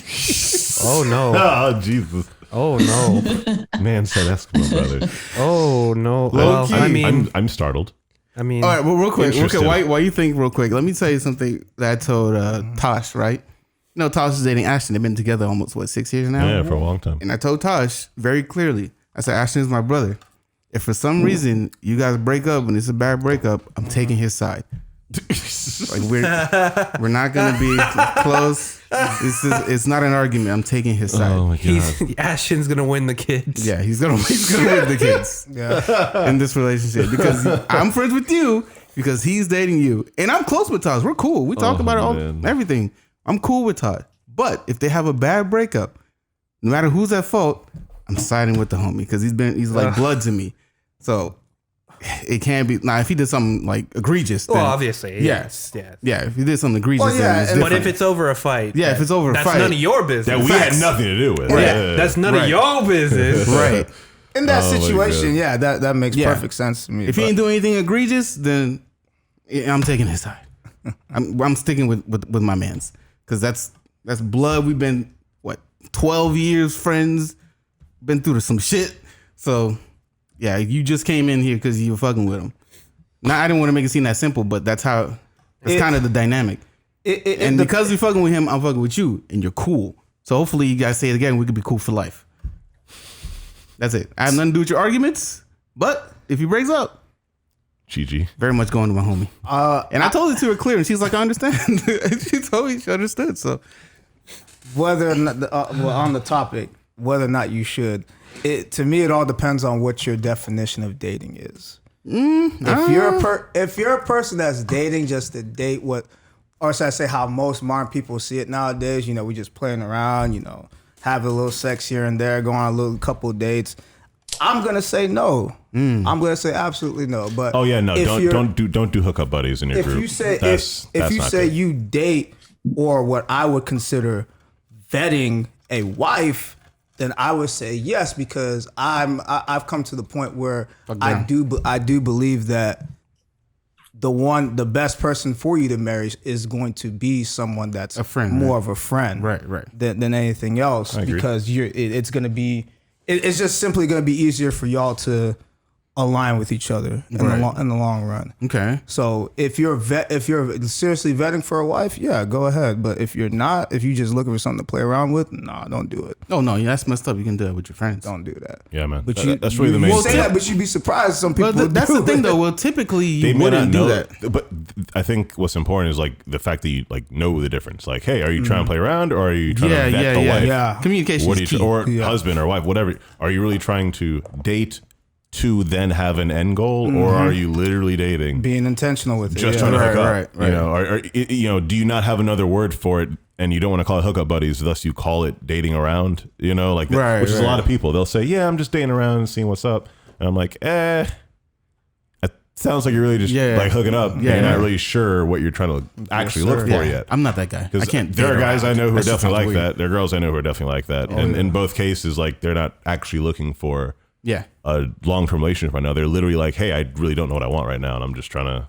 Oh no. Oh Jesus. Oh no. Man said Eskimo brother. Oh no. Well, I mean, I'm startled. All right, well, real quick. Interested. Why you think real quick? Let me tell you something that I told Tosh, right? You know, Tosh is dating Ashton. They've been together almost, 6 years now? Yeah, for a long time. And I told Tosh very clearly, I said, Ashton is my brother. If for some reason you guys break up and it's a bad breakup, I'm taking his side. Like we're not gonna be close. It's not an argument. I'm taking his side. Oh my God. Ashton's gonna win the kids. Yeah, he's gonna win the kids. Yeah. In this relationship because I'm friends with you because he's dating you, and I'm close with Todd. We're cool. We talk about everything. I'm cool with Todd. But if they have a bad breakup, no matter who's at fault, I'm siding with the homie because he's like blood to me. So it can't be now. If he did something like egregious, then, well, obviously, yes. If he did something egregious, then it's but if it's over a fight, if it's over a fight, that's none of your business. That we had nothing to do with. Right. Yeah. That's none of your business. Right. In that situation, that makes perfect sense to me. If he ain't doing anything egregious, then I'm taking his side. I'm sticking with my man's because that's blood. We've been 12 years friends, been through some shit. So yeah, you just came in here because you were fucking with him. Now I didn't want to make it seem that simple, but that's how it's kind of the dynamic. And because you're fucking with him, I'm fucking with you, and you're cool. So hopefully you guys say it again. We could be cool for life. That's it. I have nothing to do with your arguments, but if he breaks up, GG. very much going to my homie. And I told it to her clear, and she's like, I understand. She told me she understood. So whether or not, on the topic, whether or not you should, to me, it all depends on what your definition of dating is. If you're a person that's dating just to date or should I say how most modern people see it nowadays, we just playing around, have a little sex here and there, go on a little couple dates. I'm gonna say no. I'm gonna say absolutely no. But don't do hookup buddies in your group. If you say you date or what I would consider vetting a wife, then I would say yes, because I've come to the point where I do believe that the best person for you to marry is going to be someone that's a friend, more of a friend, right, than anything else, because it's going to be it's just simply going to be easier for y'all to align with each other in the long run. Okay. So if you're seriously vetting for a wife, yeah, go ahead. But if you're not, if you just looking for something to play around with, nah, don't do it. Oh no, that's messed up. You can do it with your friends. Don't do that. Yeah, man. But that's really the main thing. Say that, but you'd be surprised. Some people. But that's the thing, though. Well, typically you wouldn't do that. But I think what's important is like the fact that you know the difference. Like, hey, are you trying to play around, or are you trying to vet the wife? Yeah. Communication is key. Or husband or wife, whatever. Are you really trying to date to then have an end goal, or are you literally dating, being intentional with it, just trying to hook up? Right. Do you not have another word for it, and you don't want to call it hookup buddies, thus you call it dating around? Which is a lot of people. They'll say, "Yeah, I'm just dating around and seeing what's up," and I'm like, It sounds like you're really just like hooking up. Yeah, you're not really sure what you're trying to actually look for yet. I'm not that guy. I can't. There are guys I know who are definitely like that. There are girls I know who are definitely like that, and in both cases, like they're not actually looking for a long-term relationship right now. They're literally like, hey, I really don't know what I want right now, and I'm just trying to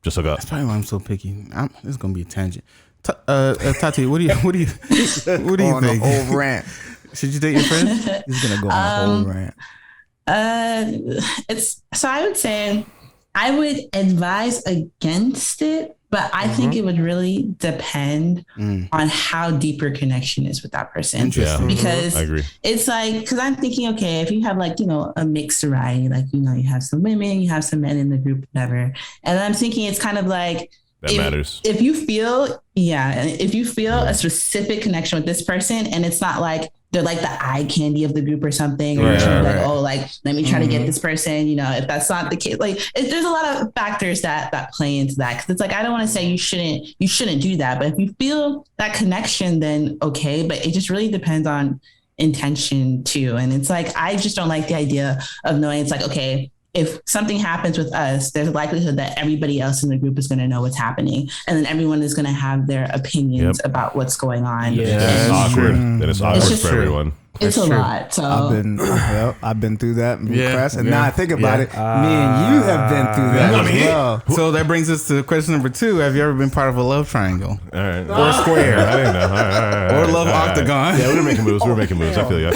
hook up. That's probably why I'm so picky. This is gonna be a tangent. Tati, what do you think? On a whole rant. Should you date your friend? He's gonna go on a whole rant. So I would say I would advise against it, But I think it would really depend on how deep your connection is with that person. Interesting. Because I agree. it's like, because I'm thinking, okay, if you have like, a mixed variety, like, you have some women, you have some men in the group, whatever. And I'm thinking it's kind of like, that matters. If you feel a specific connection with this person and it's not like they're like the eye candy of the group or something, or like, let me try to get this person, if that's not the case, like there's a lot of factors that play into that. Cause it's like, I don't want to say you shouldn't do that, but if you feel that connection, then okay. But it just really depends on intention too. And it's like, I just don't like the idea of knowing it's like, okay, if something happens with us, there's a likelihood that everybody else in the group is going to know what's happening. And then everyone is going to have their opinions about what's going on. Yeah. It's awkward. Then it's awkward for everyone. It's a lot. So I've been through that. Kress, and now I think about it, me and you have been through that as well. So that brings us to question number 2. Have you ever been part of a love triangle? All right. Or a square? I didn't know. All right. Or love octagon? Yeah, we were making moves. I feel you.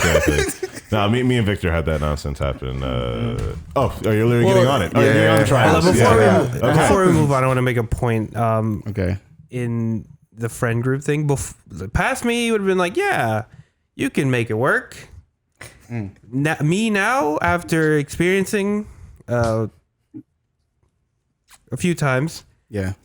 No, me and Victor had that nonsense happen. You're literally getting on it. You're getting on the triangles. Before we move on, I want to make a point. Okay. In the friend group thing, past me would have been like, yeah, you can make it work. Now, after experiencing a few times,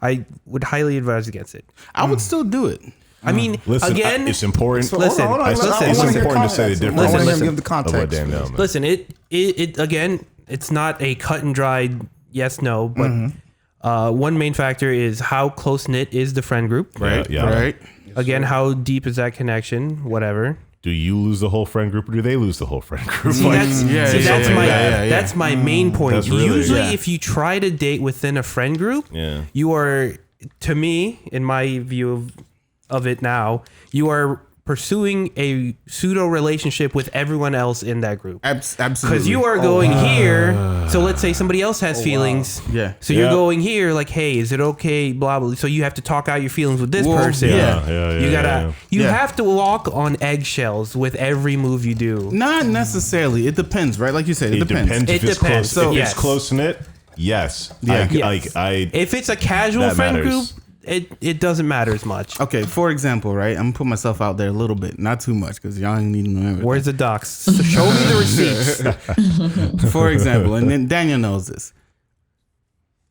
I would highly advise against it. I would still do it. I mean, listen, again, it's important. It's important to say the difference. Give the context. Listen, it again, it's not a cut and dried yes no, but one main factor is how close knit is the friend group, right? Right. Again, how deep is that connection? Whatever. Do you lose the whole friend group, or do they lose the whole friend group? That's my main point. That's really, usually, if you try to date within a friend group, you are, to me, in my view of it now, you are pursuing a pseudo relationship with everyone else in that group. Absolutely. Because you are going here. So let's say somebody else has feelings. Wow. Yeah. So you're going here like, hey, is it okay? Blah, blah. So you have to talk out your feelings with this person. You have to walk on eggshells with every move you do. Not necessarily. It depends, right? Like you said, it depends. If it's close. So if it's close knit, yes. If it's a casual friend group, it doesn't matter as much. Okay, for example, right? I'm gonna put myself out there a little bit, not too much, because y'all ain't need to know everything. Where's the docs? So show me the receipts. For example, and then Daniel knows this.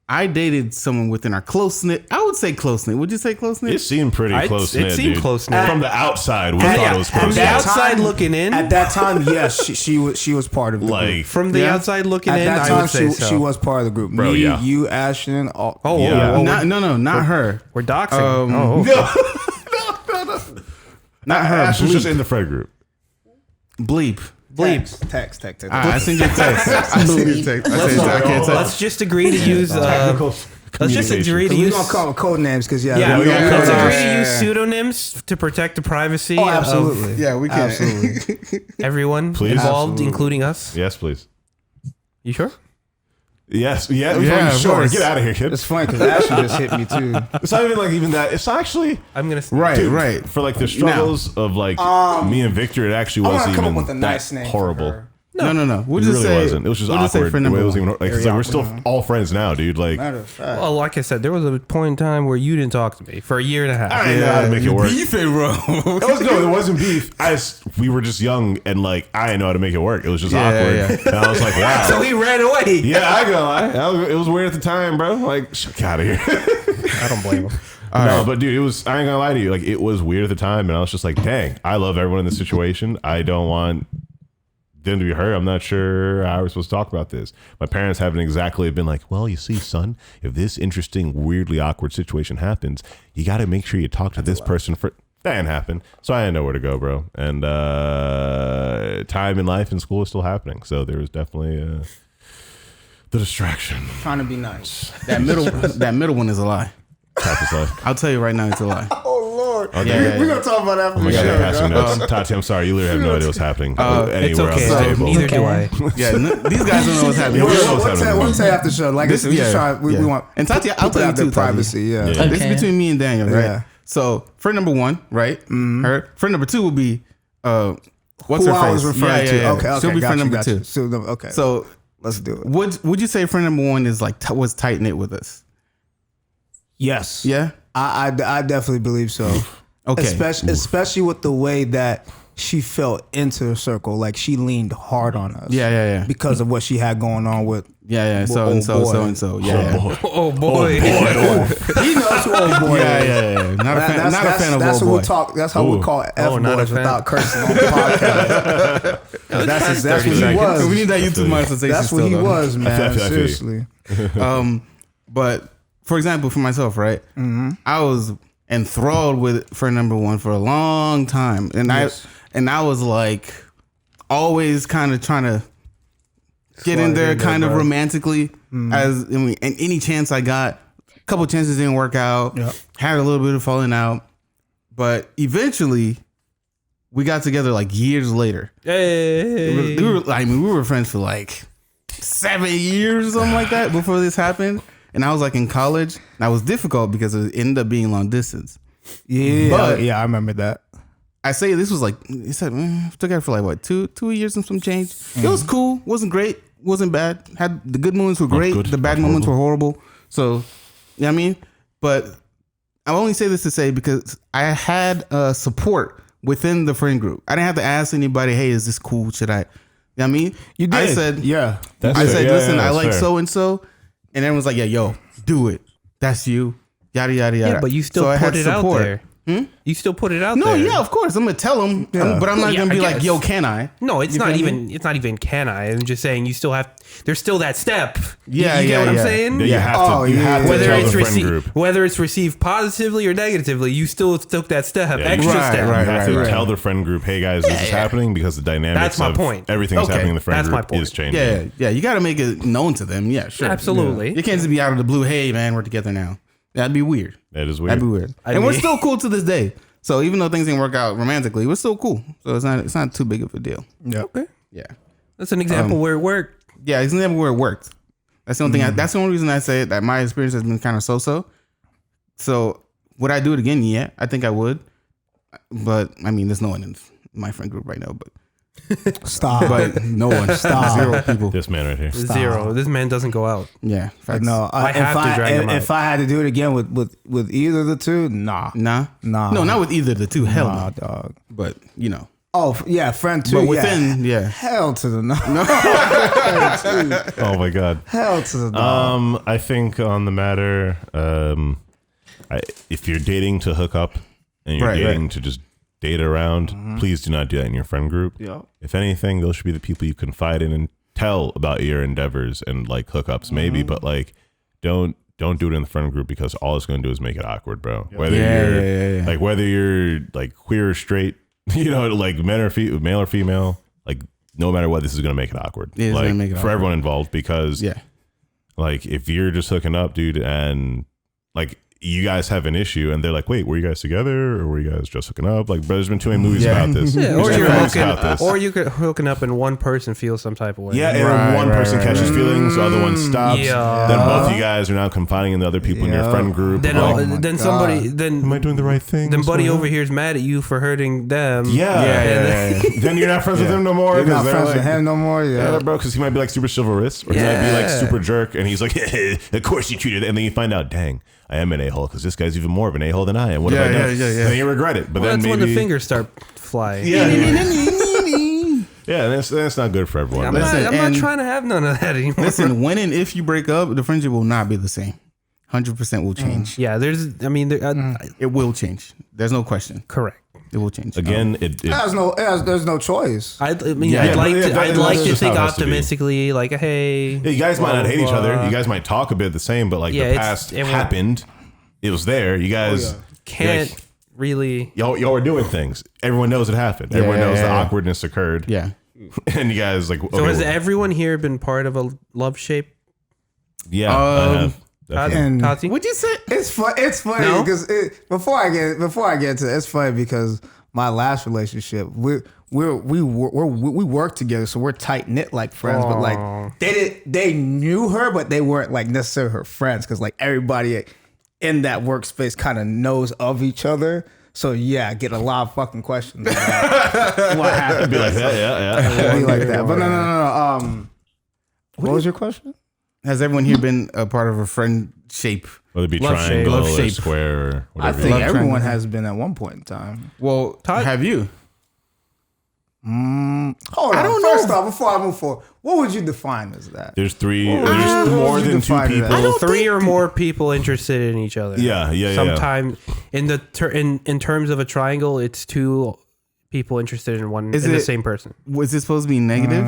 I dated someone within our close knit. I would say close knit. Would you say close knit? It seemed pretty close knit. It seemed close knit from the outside. We thought it was close knit. From the outside looking in. At that time, yes, she was part of the group. From the outside looking in, at that time, she was part of the group. Bro, you, Ashton. Not her. We're doxing. Not her. Ashton's just in the friend group. Bleep. Text. I send you a text. I send you a text. I can't text. Let's just agree to use. Let's just agree to use. We're gonna call them code names because let's agree to use pseudonyms to protect the privacy. Oh, absolutely. Yeah, we can. Absolutely. Everyone involved, including us. Yes, please. You sure? Yes. Yeah. Sure. Get out of here, kid. It's funny because Ashley just hit me too. It's not even that. It's actually. I'm gonna. Right. For like the struggles of like me and Victor, it actually wasn't even that horrible. No. It really wasn't. It was just awkward. It wasn't even like we're still all friends now, dude. Like, well, like I said, there was a point in time where you didn't talk to me for a year and a half. I didn't know how to make it work. Beefing, bro. It wasn't beef. We were just young and like I didn't know how to make it work. It was just awkward. Yeah. And I was like, wow. So he ran away. Yeah, I go. It was weird at the time, bro. Like, get out of here. I don't blame him. But dude, I ain't gonna lie to you. Like, it was weird at the time, and I was just like, dang, I love everyone in this situation. I don't want them to be hurt. I'm not sure how we're supposed to talk about this. My parents haven't exactly been like, well, you see, son, if this interesting, weirdly awkward situation happens, you got to make sure you talk to this person for. That didn't happen. So I didn't know where to go, bro. And time in life and school is still happening. So there was definitely the distraction. Trying to be nice. That middle one is a lie. I'll tell you right now, it's a lie. Okay. We're gonna talk about that. Oh my God, passing notes. Tati, I'm sorry. You literally have no idea what's happening anywhere it's okay. on the table. Neither do I. These guys don't know what's happening. We'll tell you after the show. Like this, we want. And Tati, I'll tell you too. Privacy. Yeah. This is between me and Daniel, right? Yeah. So friend number 1, right? Her friend number 2 will be what's who her face? I was referring to. Okay. She'll be friend number 2. Okay. So let's do it. Would you say friend number 1 is like was tight knit with us? Yes. Yeah. I definitely believe so. Okay. Especially with the way that she felt into the circle. Like she leaned hard on us. Yeah. Because of what she had going on with. Yeah. So and so. Yeah. Oh boy. He knows who old boy is. Yeah. Not a fan of that's old boy. We talk. That's how we call F-boys without cursing on the podcast. That's what he was. We need that YouTube monetization. That's what he was, man. Seriously. But for example, for myself, right? Mm-hmm. I was enthralled with friend number one for a long time, and I was like always kind of trying to get in there kind of romantically and any chance I got. A couple chances didn't work out. Yep. Had a little bit of falling out, but eventually we got together like years later. Hey. We were friends for like 7 years or something like that before this happened. And I was like in college. And that was difficult because it ended up being long distance. Yeah, but I remember that. I say this was like, it said, together for like what, two years and some change. It was cool. Wasn't great. Wasn't bad. Had the good moments were great. The bad moments were horrible. So, you know what I mean? But I only say this to say because I had support within the friend group. I didn't have to ask anybody, hey, is this cool? Should I? You know what I mean? You did. I said, yeah. Listen, I like so and so. And everyone's like, yeah, yo, do it. That's you. Yada, yada, yada. Yeah, but you still put it out there. You still put it out there. No, yeah, of course. I'm gonna tell them, but I'm not gonna be like, "Yo, can I?" No, it's not even. It's not even can I. I'm just saying you still have. There's still that step. Yeah, you get what I'm saying? You have to. You have to tell the friend group. Whether it's received positively or negatively, you still took that step, extra step. You have to tell the friend group, "Hey guys, this is happening," because the dynamics. That's my point. Everything that's happening in the friend group is changing. Yeah. You got to make it known to them. Yeah, sure. Absolutely. You can't just be out of the blue. Hey, man, we're together now. That'd be weird. That is weird. That'd be weird. And we're still cool to this day. So even though things didn't work out romantically, we're still cool. So it's not too big of a deal. Yeah. Okay. Yeah. That's an example where it worked. Yeah, it's an example where it worked. That's the only thing. That's the only reason I say it, that my experience has been kind of so-so. So would I do it again? Yeah, I think I would. But I mean, there's no one in my friend group right now. But stop. But no one. Stop. 0 people. This man right here. Stop. 0. This man doesn't go out. Yeah. Facts. No. I have to drag him out. If I had to do it again with either of the two, nah. No, not with either of the two. Hell no, dog. But you know. Oh yeah, friend too. But within, hell to the no. Oh my god. Hell to the no. I think on the matter, if you're dating to hook up and you're dating to just date around, please do not do that in your friend group. Yeah. If anything, those should be the people you confide in and tell about your endeavors and like hookups, maybe, but like don't do it in the friend group because all it's going to do is make it awkward, bro. Whether you're like whether you're like queer or straight, you know, like male or female, like no matter what, this is going to make it awkward. It's like gonna make it for everyone involved because like if you're just hooking up, dude, and like you guys have an issue and they're like, wait, were you guys together or were you guys just hooking up? Like, bro, there's been too many movies about this. Or you're hooking up and one person feels some type of way. Yeah, and one person catches feelings, the other one stops. Yeah. Then both you guys are now confining in the other people in your friend group. Then am I doing the right thing? Then buddy over here is mad at you for hurting them. Yeah. Then you're not friends with him no more. You're not friends with him no more. Yeah, bro, because he might be like super chivalrous or he might be like super jerk and he's like, of course you treated it. And then you find out, dang, I am an a-hole because this guy's even more of an a-hole than I am. What have I done? And then you regret it. But then that's maybe when the fingers start flying. Yeah, that's not good for everyone. I'm not trying to have none of that anymore. Listen, when and if you break up, the friendship will not be the same. 100% will change. Yeah, it will change. There's no question. Correct. It will change. Again, there's no choice. I'd like to think optimistically, like, hey, you guys might not hate each other. You guys might talk a bit the same, but like the past happened. It was there. You guys can't really. Y'all were doing things. Everyone knows it happened. Everyone knows the awkwardness occurred. Yeah. And you guys like. So has everyone here been part of a love shape? Yeah. I have. And Tati? What'd you say? It's funny because before I get to it, it's funny because my last relationship we worked together, so we're tight knit like friends. But like they knew her, but they weren't like necessarily her friends because like everybody in that workspace kind of knows of each other. So yeah, I get a lot of fucking questions about what happened. Be like that, Be like that. But no. What was your question? Has everyone here been a part of a friend shape? Whether it be Love shape. triangle Love or shape. square or I whatever. think Love everyone triangle. has been at one point in time. Well, have you? Hold on. I don't First know. off, before I move forward, what would you define as that? There's three. What There's would more you than two define it as? people. Three or more people interested in each other. Yeah. Sometime in the in terms of a triangle, it's two people interested in one Is in the it- same person. Was it supposed to be negative?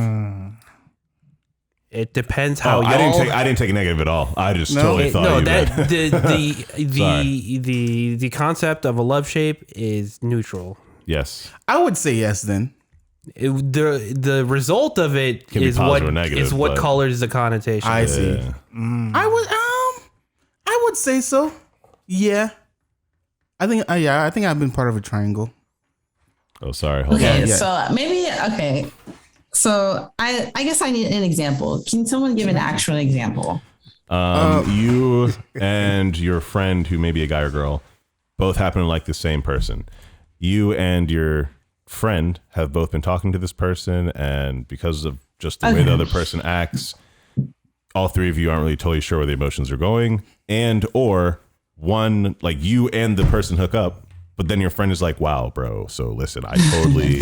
It depends how y'all. I didn't take it negative at all. I just No? totally thought no, you that meant. the concept of a love shape is neutral. Yes. I would say yes then. The result of it Can be is positive what or negative, is what but- colors the connotation. I see. Yeah. I would say so. Yeah. I think I've been part of a triangle. Oh, sorry. Hold Okay, on. Yeah. so maybe So I guess I need an example. Can someone give an actual example? You and your friend, who may be a guy or girl, both happen to like the same person. You and your friend have both been talking to this person, and because of just the way the other person acts, all three of you aren't really totally sure where the emotions are going, and or one, like, you and the person hook up, but then your friend is like, wow, bro, so listen, I totally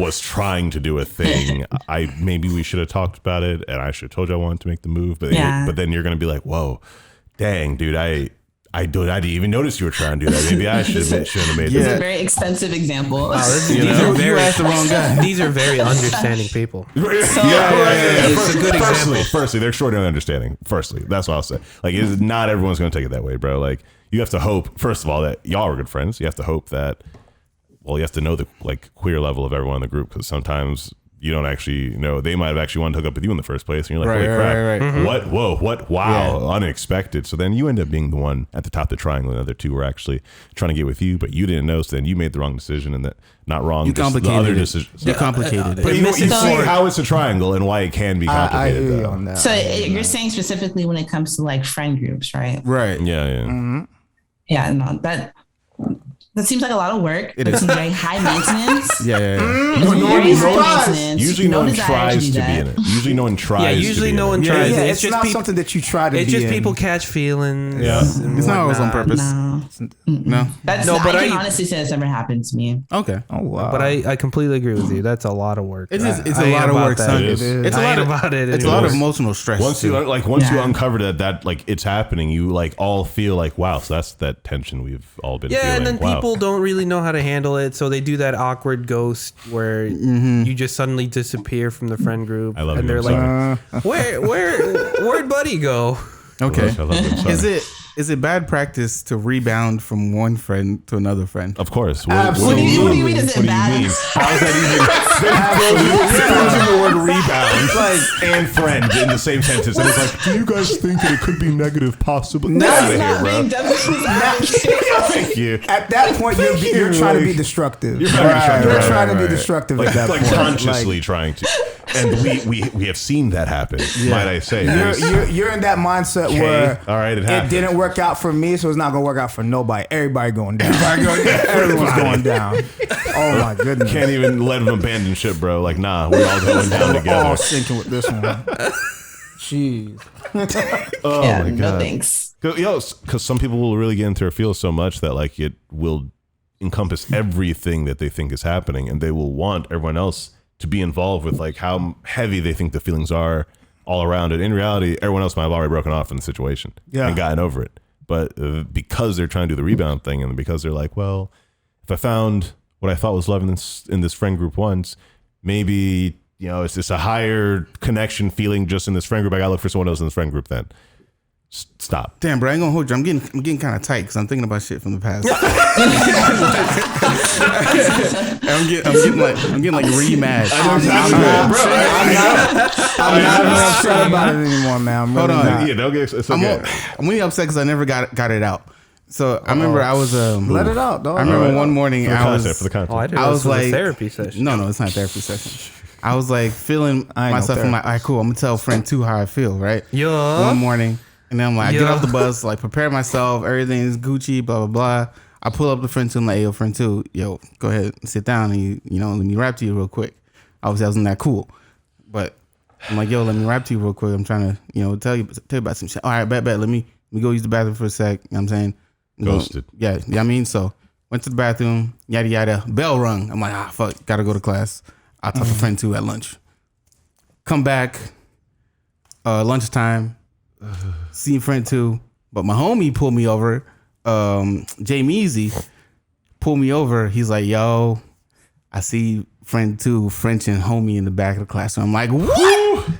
was trying to do a thing. Maybe we should have talked about it, and I should have told you I wanted to make the move, but then you're going to be like, whoa, dang, dude, I didn't even notice you were trying to do that. Maybe I shouldn't have made It's that. a very expensive example. You asked the wrong guy. These are very understanding people. It's a good example. Firstly, they're extraordinarily understanding. Firstly, that's what I'll say. Like, not everyone's going to take it that way, bro. Like, you have to hope, first of all, that y'all are good friends. You have to hope that, well, you have to know the queer level of everyone in the group, because sometimes you don't actually know. They might have actually wanted to hook up with you in the first place, and you're like, holy crap. Right. What? Whoa, what? Wow, unexpected. So then you end up being the one at the top of the triangle, and the other two were actually trying to get with you, but you didn't know, so then you made the wrong decision, and that, not wrong, You just the complicated other it. decision. You complicated But it. you see how it's a triangle and why it can be I complicated. hear you though. on that. So you're saying specifically when it comes to like friend groups, right? Right. Yeah. Yeah, no, that seems like a lot of work. It It is. seems very high maintenance. Yeah. Very high maintenance. Usually no one desire tries do to be that. in it. Usually no one tries. Yeah, to usually be no in one it. tries. Yeah, It's it's just not peop- something that you try to It's be just in. people catch feelings. Yeah. and It's not always on whatnot. purpose. No, No. that's No, but I can I- honestly say it's never happened to me. Okay. Oh, wow. But I completely agree with you. That's a lot of work. It's a I ain't lot of about work, that. son. It is. It's a I lot ain't of about it It's a lot of anymore. emotional stress. Once too. you uncover that like it's happening, you like all feel like, wow, so that's that tension we've all been Yeah, feeling. and then Wow. people don't really know how to handle it, so they do that awkward ghost where you just suddenly disappear from the friend group. I love and you, they're I'm like, where'd Buddy go? Okay. I love it. I'm sorry. Is it bad practice to rebound from one friend to another friend? Of course. What do you mean? Is it bad? How is that even? Throws in the word rebound and friend in the same sentence, and it's like, do you guys think that it could be negative? Possibly. Get out of here, bro. Thank you. At that point, you're trying to be destructive. You're trying to be destructive at that Like point. consciously trying to, and we have seen that happen. Might I say? You're in that mindset Okay, where all right, it happened. didn't work out for me, so it's not gonna work out for nobody. Everybody going down. Everyone's going down. Oh my goodness. Can't even let them abandon ship, bro. Like, nah, we're all going down We're together. all sinking with this one. Jeez. Oh Yeah, my no god. thanks. Because some people will really get into their feels so much that like it will encompass everything that they think is happening, and they will want everyone else to be involved with like how heavy they think the feelings are all around it. In reality, everyone else might have already broken off in the situation and gotten over it. But because they're trying to do the rebound thing, and because they're like, well, if I found what I thought was love in this friend group once, maybe, you know, it's just a higher connection feeling just in this friend group. I gotta look for someone else in this friend group then. Stop. Damn, bro, I ain't gonna hold you. I'm getting kind of tight because I'm thinking about shit from the past. I'm getting like really mad. I'm not even upset about it anymore, man. I'm Hold really on. not. Yeah, don't get. It's okay. I'm really upset because I never got it out. So I remember I was Let it out, dog. I remember one morning for the I was content, for the content. Oh, I didn't I know was this was like a therapy session. No, it's not a therapy session. I was like feeling I ain't no myself. I'm like, all right, cool. I'm gonna tell friend two how I feel, right? Yeah. One morning, and then I'm like, I get Yeah. off the bus, like prepare myself, everything is Gucci, blah blah blah. I pull up to friend two, I'm like, yo, friend two, yo, go ahead and sit down and you know, let me rap to you real quick. Obviously, I wasn't that cool, but I'm like, yo, let me rap to you real quick. I'm trying to, you know, tell you about some shit. All right, bet. Let me We go use the bathroom for a sec. You know what I'm saying? Ghosted. Yeah, I mean, so went to the bathroom, yada yada. Bell rung. I'm like, fuck, gotta go to class. I'll talk to friend 2 at lunch. Come back, lunchtime, see friend 2. But my homie pulled me over. Jamie Easy pulled me over. He's like, yo, I see friend 2 French and homie in the back of the classroom. I'm like, what?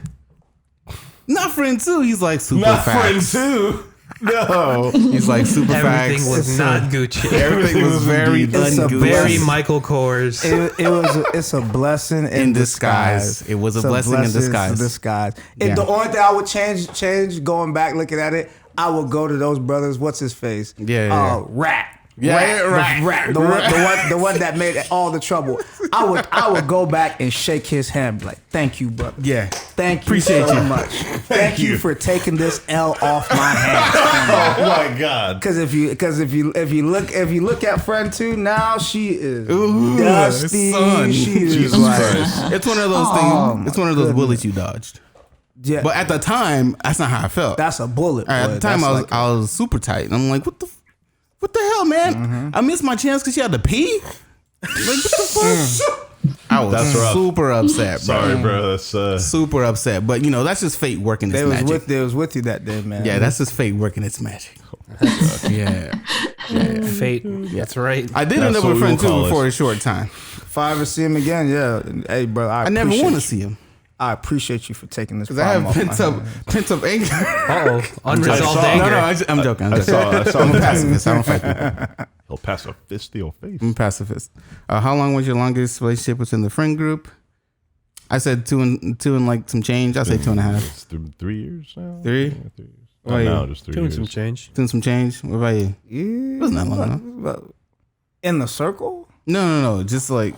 Not friend 2. He's like super Not facts. friend 2. No. He's like super facts. Everything was not Gucci. Everything was very un-Gucci. Very Michael Kors. It's a blessing in disguise. It was a blessing in disguise. And the only thing I would change going back looking at it, I would go to those brothers. What's his face? Rat. Rat. The one that made all the trouble. I would go back and shake his hand, like, thank you, bro. Yeah. Thank you so much. Thank you for taking this L off my hands. Oh my God. Because if you look at friend 2 now, she is dusty. Son. She is Jesus Christ. It's one of those things. It's one of those bullets you dodged. Yeah. But at the time, that's not how I felt. That's a bullet. At the time, I was super tight, and I'm like, what the hell, man? I missed my chance because she had to pee. Like, what the fuck? I was super upset, bro. Sorry, bro. That's super upset. But that's just fate working its magic. They was with you that day, man. Yeah, that's just fate working its magic. Yeah. Fate. That's right. I did end up with friend 2 for a short time. If I ever see him again, yeah. Hey, bro, I never want to see him. I appreciate you for taking this. Because I have pent up anger. Unresolved anger. No, I'm joking. I saw I'm a pacifist. I don't fight people. He'll pass a fist to your face. I'm a pacifist. How long was your longest relationship within the friend group? I said two and like some change. I say 2.5. It's 3 years now. 3? Yeah, 3 years. No, just 3 Doing years. some change. Doing some change. What about you? Yeah, It wasn't that long enough. In the circle? No. Just like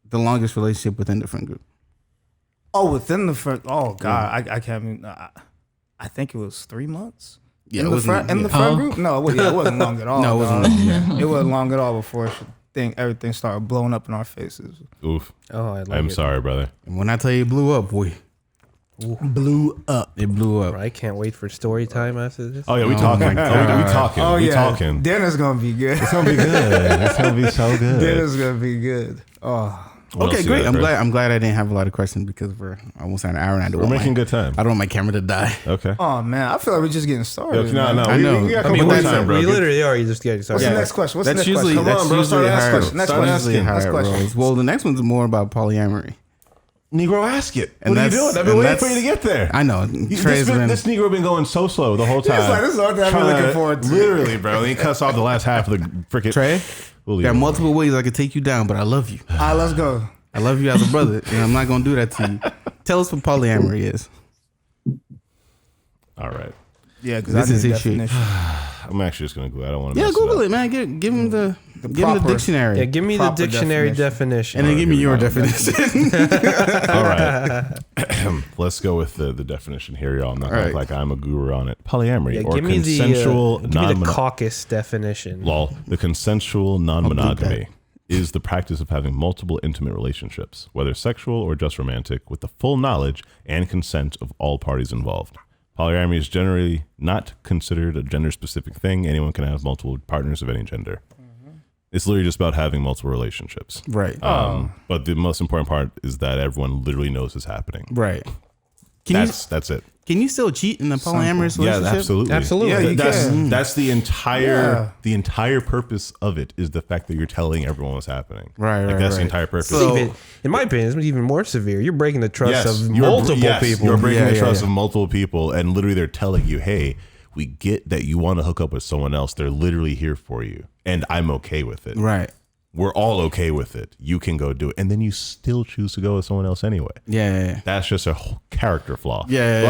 the longest relationship within the friend group. Oh, within the friend. Oh God, I can't even. I think it was 3 months. Yeah, in the friend group. No, it wasn't long at all. No, it wasn't long. Yeah. It wasn't long at all before everything started blowing up in our faces. Oof. Oh, I'm sorry, brother. And when I tell you it blew up, boy. Blew up. It blew up. I can't wait for story time after this. Oh yeah, we talking. We talking. Oh we yeah, talking. Dinner's gonna be good. It's gonna be good. It's gonna be so good. Dinner's gonna be good. Oh. Okay, great. I'm glad I didn't have a lot of questions because we're almost at an hour and We're making good time. I don't want my camera to die. Okay. Oh man, I feel like we're just getting started. No, I know. We got a couple more time, bro. We literally are. You just getting started. What's the next question? What's the next usually, question? That's Come on, bro. usually Start how asking. Next question. Well, the next one's more about polyamory. Negro, ask it. And what are you doing? I've been waiting for you to get there. I know. This Negro been going so slow the whole time. He's like, this is the only thing I've been looking forward to. Literally, bro. He cuts off the last half of the freaking Trey. There are multiple ways I could take you down, but I love you. All right, let's go. I love you as a brother, and I'm not gonna do that to you. Tell us what polyamory is. All right. Yeah, because This is his shit. I'm actually just gonna Google. I don't want to. Yeah, Google it, man. Give him the dictionary. Yeah, give me the dictionary definition. And then give me your definition. All right. Let's go with the definition here, y'all. I'm not gonna act like I'm a guru on it. Polyamory or consensual give me the caucus definition. The consensual non-monogamy is the practice of having multiple intimate relationships, whether sexual or just romantic, with the full knowledge and consent of all parties involved. Polyamory is generally not considered a gender-specific thing. Anyone can have multiple partners of any gender. It's literally just about having multiple relationships. Right. But the most important part is that everyone literally knows it's happening. Right. That's it. Can you still cheat in a polyamorous relationship? Yeah, absolutely. Absolutely. Yeah, that's the entire purpose of it is the fact that you're telling everyone what's happening. Right. That's the entire purpose. So, in my opinion, it's even more severe. You're breaking the trust of multiple people. You're breaking the trust of multiple people, and literally they're telling you, hey, we get that you want to hook up with someone else. They're literally here for you, and I'm okay with it. Right. We're all okay with it. You can go do it. And then you still choose to go with someone else anyway. Yeah. That's just a whole character flaw. Yeah.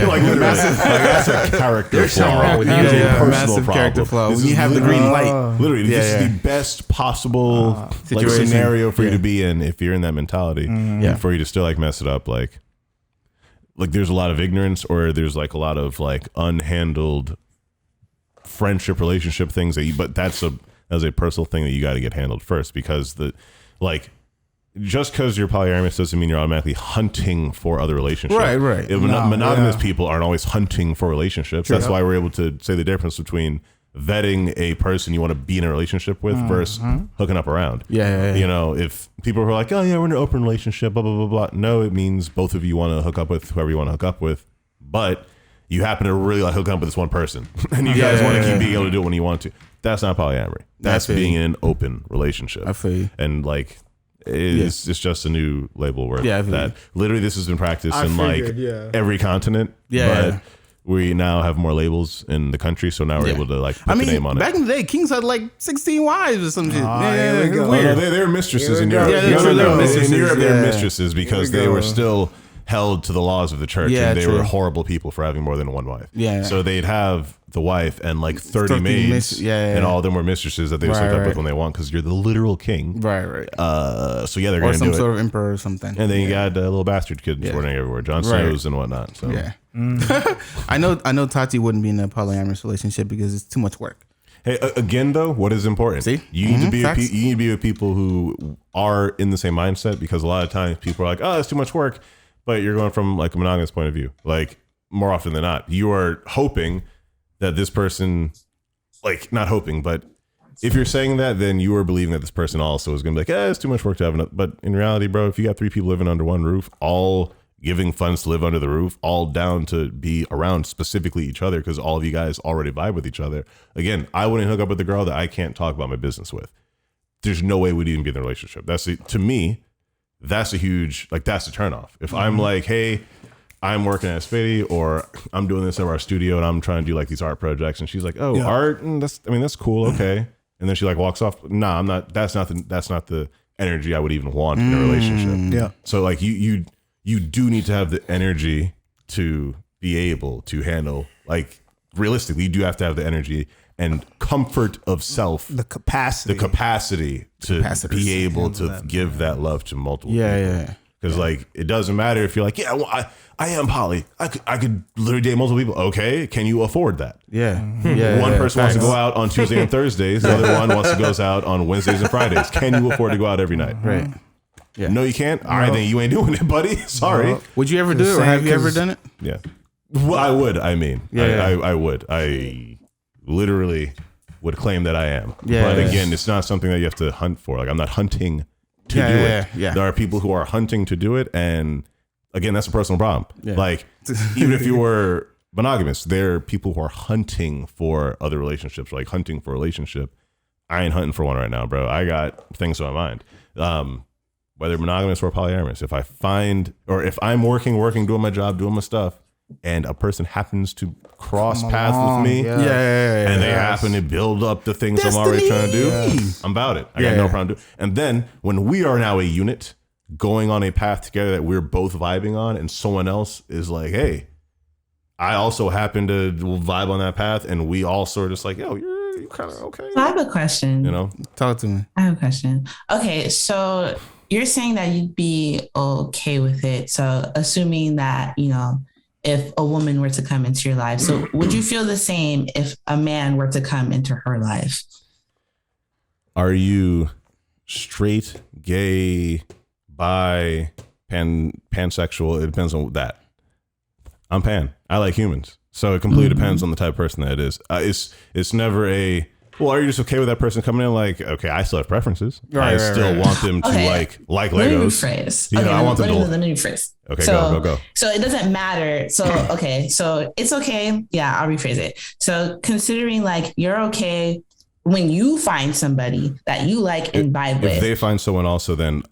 Like that's a character flaw. There's something wrong with you. Massive character flaw. When you have the green light. Literally, this is the best possible scenario for you to be in if you're in that mentality. And for you to still mess it up. Like there's a lot of ignorance, or there's a lot of unhandled friendship, relationship things but that's a personal thing that you got to get handled first, because just because you're polyamorous doesn't mean you're automatically hunting for other relationships. Right. Monogamous people aren't always hunting for relationships. True. That's why we're able to say the difference between vetting a person you want to be in a relationship with versus hooking up around. Yeah. You know, if people are like, oh yeah, we're in an open relationship, blah, blah, blah, blah. No, it means both of you want to hook up with whoever you want to hook up with, but you happen to really like hook up with this one person and you guys want to keep being able to do it when you want to. That's not polyamory. That's being in an open relationship. I feel you. And like, it's just a new label word. Yeah, that literally this has been practiced in every continent. Yeah. But we now have more labels in the country, so now we're able to like put the name on it. Back in the day, kings had like 16 wives or some shit. Here we go. Weird. They were mistresses in Europe. Yeah, they were mistresses. In Europe, they were mistresses because they were still held to the laws of the church, and they were horrible people for having more than one wife. Yeah. So they'd have the wife and like 30 maids, and all of them were mistresses that they would hook up with when they want, because you're the literal king. Right. So yeah, they're going to do it. Or some sort of emperor or something. And then you got little bastard kids running everywhere, Jon Snows and whatnot. So yeah. I know Tati wouldn't be in a polyamorous relationship because it's too much work. Hey, again though, what is important? See? You need to be you need to be with people who are in the same mindset, because a lot of times people are like, oh, it's too much work, but you're going from like a monogamous point of view. Like more often than not, you are hoping that this person, like not hoping, but if you're saying that, then you are believing that this person also is going to be like, it's too much work to have another. But in reality, bro, if you got 3 people living under one roof, all giving funds to live under the roof, all down to be around specifically each other, because all of you guys already vibe with each other. Again, I wouldn't hook up with a girl that I can't talk about my business with. There's no way we'd even be in a relationship. To me, that's a huge, like, that's a turnoff. If I'm like, hey, I'm working at Spady, or I'm doing this at our studio and I'm trying to do like these art projects, and she's like, oh, art, that's cool, okay. And then she like walks off. No, I'm not. That's not the energy I would even want in a relationship. Yeah. So like you do need to have the energy to be able to handle, like, realistically, you do have to have the energy and comfort of self, the capacity to be able to give that love to multiple people. Yeah. Because like, it doesn't matter if you're like, yeah, well, I am poly. I could literally date multiple people. Okay, can you afford that? Yeah. One person wants to go out on Tuesday and Thursdays. The other one wants to go out on Wednesdays and Fridays. Can you afford to go out every night? Right. Yeah. No, you can't. All right, then you ain't doing it, buddy. Sorry. Would you ever do it, or have you ever done it? Yeah. Well, I would. I mean, I would. I literally would claim that I am. Yeah. But again, it's not something that you have to hunt for. Like, I'm not hunting to do it. Yeah. There are people who are hunting to do it, and again, that's a personal problem. Yeah. Like, even if you were monogamous, there are people who are hunting for other relationships, like hunting for a relationship. I ain't hunting for one right now, bro. I got things on my mind. Whether monogamous or polyamorous, if I find, or if I'm working, doing my job, doing my stuff, and a person happens to cross paths with me, and they happen to build up the things I'm already trying to do, I'm about it. I got no problem doing it. And then when we are now a unit going on a path together that we're both vibing on, and someone else is like, hey, I also happen to vibe on that path, and we all sort of just like, yo, you're kind of okay. So I have a question. You know, talk to me. I have a question. Okay, so you're saying that you'd be okay with it. So assuming that, you know, if a woman were to come into your life, so would you feel the same if a man were to come into her life? Are you straight, gay, bi, pansexual? It depends on that. I'm pan. I like humans. So it completely depends on the type of person that it is. It's never a, well, are you just okay with that person coming in? Like, okay, I still have preferences. I still want them to like Legos. Let me rephrase. You know, I want them to. Let me rephrase. Okay, so, go. So it doesn't matter. So, okay, so it's okay. Yeah, I'll rephrase it. So considering like you're okay when you find somebody that you like and vibe with. If they find someone also, then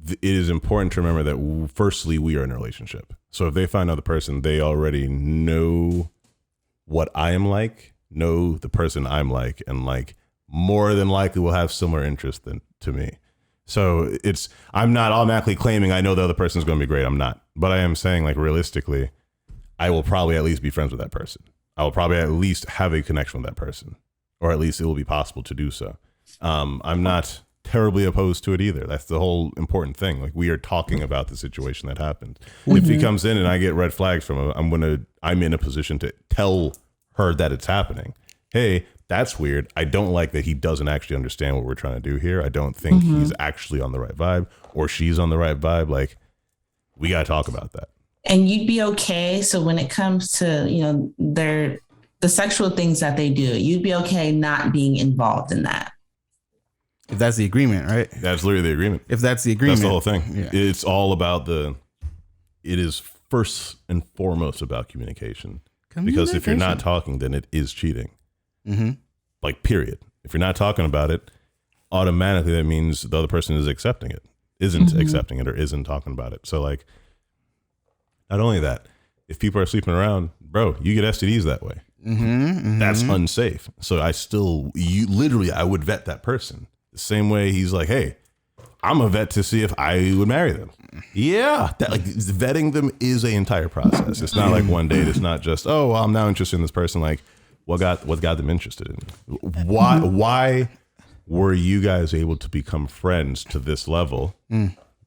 it is important to remember that firstly, we are in a relationship. So if they find another person, they already know what I am like, know the person I'm like, and like more than likely will have similar interests to me. So I'm not automatically claiming I know the other person's going to be great. I'm not, but I am saying like realistically, I will probably at least be friends with that person. I will probably at least have a connection with that person, or at least it will be possible to do so. I'm not terribly opposed to it either. That's the whole important thing. Like, we are talking about the situation that happened. If he comes in and I get red flags from him, I'm in a position to tell her that it's happening. hey, that's weird. I don't like that he doesn't actually understand what we're trying to do here. I don't think he's actually on the right vibe, or she's on the right vibe. Like, we got to talk about that. And you'd be okay. So when it comes to, you know, the sexual things that they do, you'd be okay not being involved in that. If that's the agreement, right? That's literally the agreement. If that's the agreement. That's the whole thing. Yeah. It's all about it is first and foremost about communication. Because if you're not talking, then it is cheating. Mm-hmm. Like, period. If you're not talking about it, automatically that means the other person is accepting it, isn't accepting it, or isn't talking about it. So, like, not only that, if people are sleeping around, bro, you get STDs that way. That's unsafe. So I would vet that person the same way he's like, hey, I'm a vet to see if I would marry them. Yeah, that, like, vetting them is an entire process. It's not like one date. It's not just, oh, well, I'm now interested in this person. Like, what got them interested in me? Why were you guys able to become friends to this level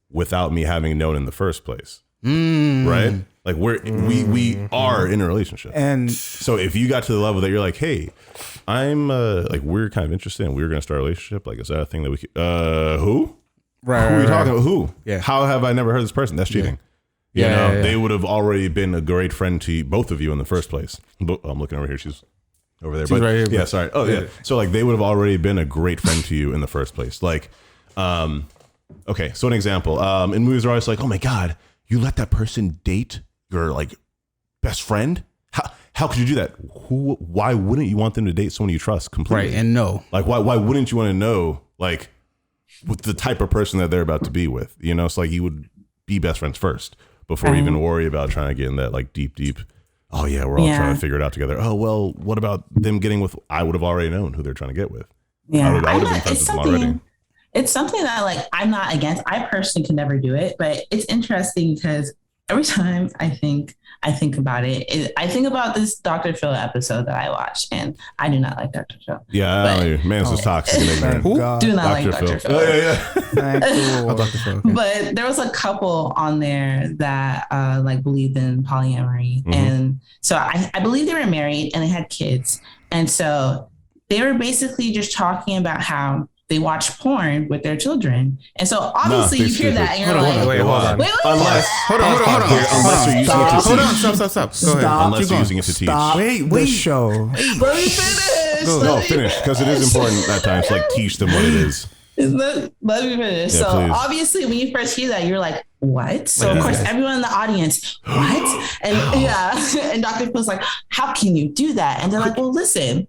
without me having known in the first place? Right? Like, we are in a relationship, and so if you got to the level that you're like, hey, I'm like, we're kind of interested and we're going to start a relationship. Like, is that a thing that we could, who? Right. Who are you talking about? Who? Yeah. How have I never heard this person? That's cheating. You know, they would have already been a great friend to both of you in the first place. I'm looking over here. She's over there. She's right here. Yeah, sorry. Oh, yeah. So, like, they would have already been a great friend to you in the first place. Like, okay, so an example. In movies, they're always like, oh my God, you let that person date your, like, best friend? How could you do that? Why wouldn't you want them to date someone you trust completely? Right, and no. Like, why wouldn't you want to know, like, with the type of person that they're about to be with? You know, it's like you would be best friends first before you even worry about trying to get in that, like, deep, oh yeah, we're all trying to figure it out together. Oh, well, what about them getting with, I would have already known who they're trying to get with. Yeah. I would have been friends with them already. It's something that, like, I'm not against. I personally can never do it, but it's interesting because every time I think about it, I think about this Dr. Phil episode that I watched, and I do not like Dr. Phil. Yeah, man's is toxic and ignorant. Who? Do not like Dr. Phil. Oh, yeah. Dr. Phil. Okay. But there was a couple on there that like believed in polyamory, and so I believe they were married and they had kids, and so they were basically just talking about how they watch porn with their children. And so obviously you hear that and you're like, hold on. Unless, hold on. Unless you're using it to teach. Hold on, stop. Go ahead. Unless you're using it to teach. Wait. The show. Let me finish. No, finish. Because it is important at times to, like, teach them what it is. Let me finish. So please. Obviously when you first hear that, you're like, what? So of course everyone in the audience, what? And and Dr. Phil's like, how can you do that? And they're like, well, listen.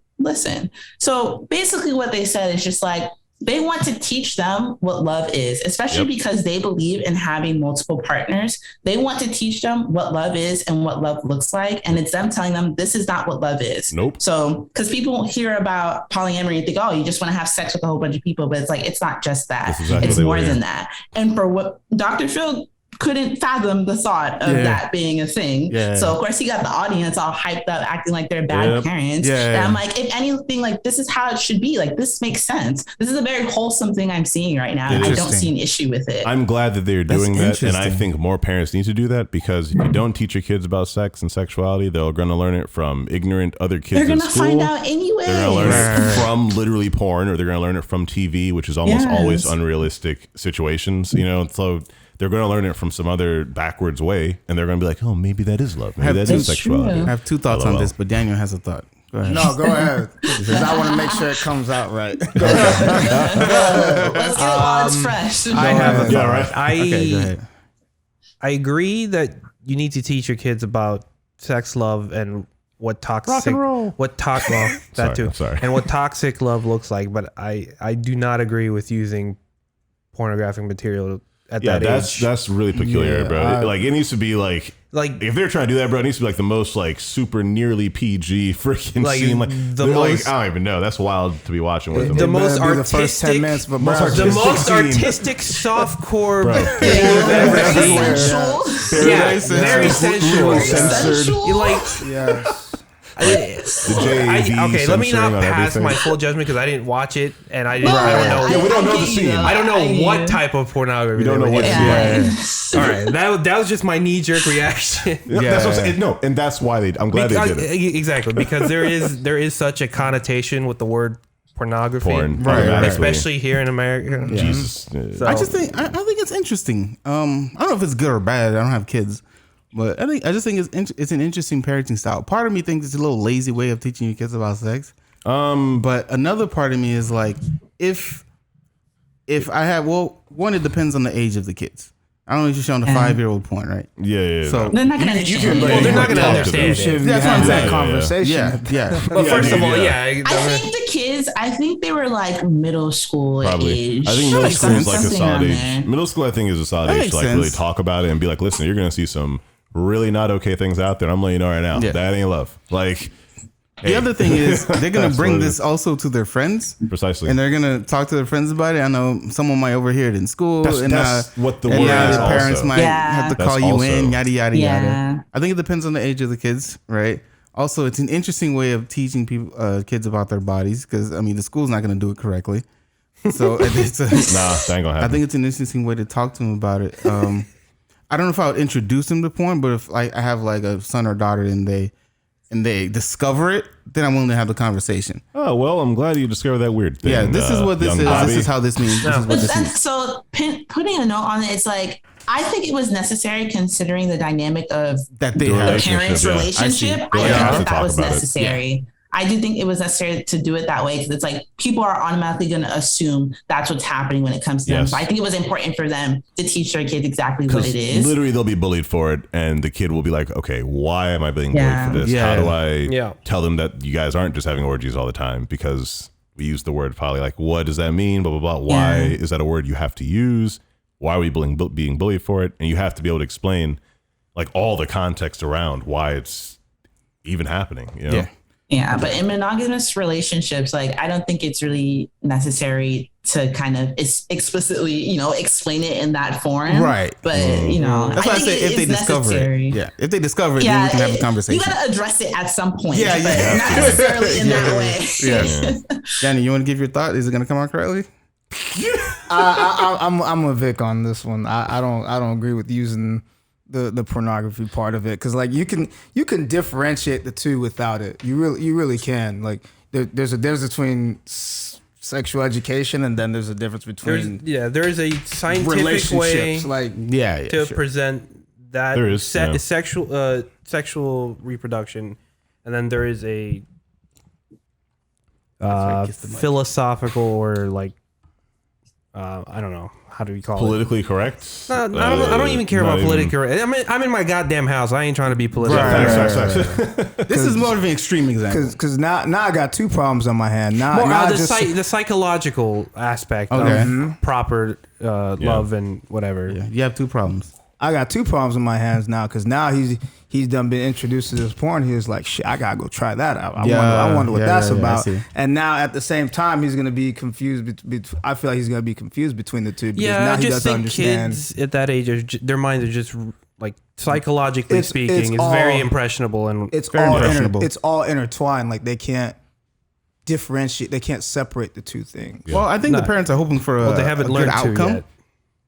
So basically what they said is just like, they want to teach them what love is, especially because they believe in having multiple partners. They want to teach them what love is and what love looks like. And it's them telling them this is not what love is. Nope. So, because people hear about polyamory and think, oh, you just want to have sex with a whole bunch of people. But it's like, it's not just that. Exactly it's more than that. And for what Dr. Phil couldn't fathom the thought of that being a thing. Yeah. So of course he got the audience all hyped up, acting like they're bad parents. And I'm like, if anything, like, this is how it should be. Like, this makes sense. This is a very wholesome thing I'm seeing right now. I don't see an issue with it. I'm glad that they're doing that. And I think more parents need to do that, because if you don't teach your kids about sex and sexuality, they're going to learn it from ignorant other kids they're in gonna school. Find out anyway. They're going to learn it from literally porn, or they're going to learn it from TV, which is almost always unrealistic situations, you know. So they're going to learn it from some other backwards way, and they're going to be like, oh, maybe that is love. Maybe that is sexuality. I have two thoughts on this, but Daniel has a thought. Go ahead. No, go ahead. Because I want to make sure it comes out right. Go ahead. Let's get it while it's fresh. I have a thought. Right. Okay, go ahead. I agree that you need to teach your kids about sex, love, and what toxic, rock and roll. And what toxic love looks like. But I do not agree with using pornographic material at that age. That's really peculiar, bro. Like, it needs to be like if they're trying to do that, bro, it needs to be like the most, like, super nearly PG freaking scene. Like, the most, like, I don't even know. That's wild to be watching with them. The most artistic, the first 10 minutes, but the most artistic softcore thing you've ever seen. Sensual. Very sensual. Sensual. Like, yes. JV let me not censoring on pass everything. my full judgment because I didn't watch it and I don't know. Yeah, we don't know the scene. I don't know what type of pornography. We don't know what. All right, that was just my knee jerk reaction. That's what I'm saying. No, and that's why I'm glad they did it. Exactly, because there is such a connotation with the word pornography, Right. Especially here in America. Yeah. Jesus. So, I think it's interesting. I don't know if it's good or bad. I don't have kids, but I just think it's an interesting parenting style. Part of me thinks it's a little lazy way of teaching your kids about sex. But another part of me is like, if I have, one, it depends on the age of the kids. I don't know if you're showing a 5-year-old porn, right? Yeah. So they're not gonna understand. they're not gonna understand it. That's what that conversation. Yeah. But first of all, I think the kids, they were like middle school Probably. age. I think middle school is like a Something solid around age. there. Middle school, I think, is a solid That age makes to like sense. really talk about it and be like, listen, you're gonna see some really not okay things out there. I'm letting you know right now. Yeah. That ain't love. Like, The other thing is they're gonna bring this also to their friends, precisely, and they're gonna talk to their friends about it. I know someone might overhear it in school, that's what the and word now is. the parents Also, might have to That's call you also- in, yada yada Yeah. yada. I think it depends on the age of the kids, right? Also, it's an interesting way of teaching people, kids about their bodies, because I mean the school's not gonna do it correctly. So it's nah, that ain't gonna happen. I think it's an interesting way to talk to them about it. I don't know if I would introduce them to porn, but if I have like a son or daughter and they discover it, then I'm willing to have the conversation. Oh well, I'm glad you discovered that weird thing. Yeah, this is what this young is. Bobby. This is how this means. This is what this means. So putting a note on it, it's like I think it was necessary considering the dynamic of That they The have. parents' yeah. relationship. I see. I Yeah. think that Talk was about it. necessary. I do think it was necessary to do it that way because it's like people are automatically going to assume that's what's happening when it comes to them. Yes. So I think it was important for them to teach their kids exactly what 'Cause it is. literally they'll be bullied for it, and the kid will be like, okay, why am I being bullied for this? Yeah. How do I Yeah. tell them that you guys aren't just having orgies all the time? Because we use the word poly. Like, what does that mean? Blah, blah, blah. Why is that a word you have to use? Why are we being bullied for it? And you have to be able to explain like all the context around why it's even happening. You know? Yeah. Yeah, but in monogamous relationships, like I don't think it's really necessary to kind of explicitly, explain it in that form. Right. But That's why I think say if they discover it. Yeah. If they discover it, then we can have a conversation. You gotta address it at some point. Yeah, but yeah. not necessarily in that way. Yeah. Danny, you want to give your thought? Is it gonna come out correctly? I'm a Vic on this one. I don't agree with using the pornography part of it because like you can differentiate the two without it. You really can. Like there's a difference between sexual education and then there's a difference between there's a scientific way relationships. Like to present that There is, sexual reproduction, and then there is a philosophical or like I don't know. How do we call Politically correct? I don't even care about politically correct. I'm in my goddamn house. I ain't trying to be political. This is more of an extreme example. Because now I got two problems on my hand. Now the psychological aspect of proper love and whatever. Yeah, you have two problems. I got two problems in my hands now because now he's done been introduced to this porn. He's like, shit, I gotta go try that out. I wonder what that's about. And now at the same time, he's gonna be confused. I feel like he's gonna be confused between the two because now I he just doesn't think understand. kids at that age, their minds are just like psychologically It's speaking, it's very impressionable and It's very all impressionable. it's all intertwined. Like they can't differentiate. They can't separate the two things. Well, I think the parents are hoping for they haven't a learned good to outcome. yet.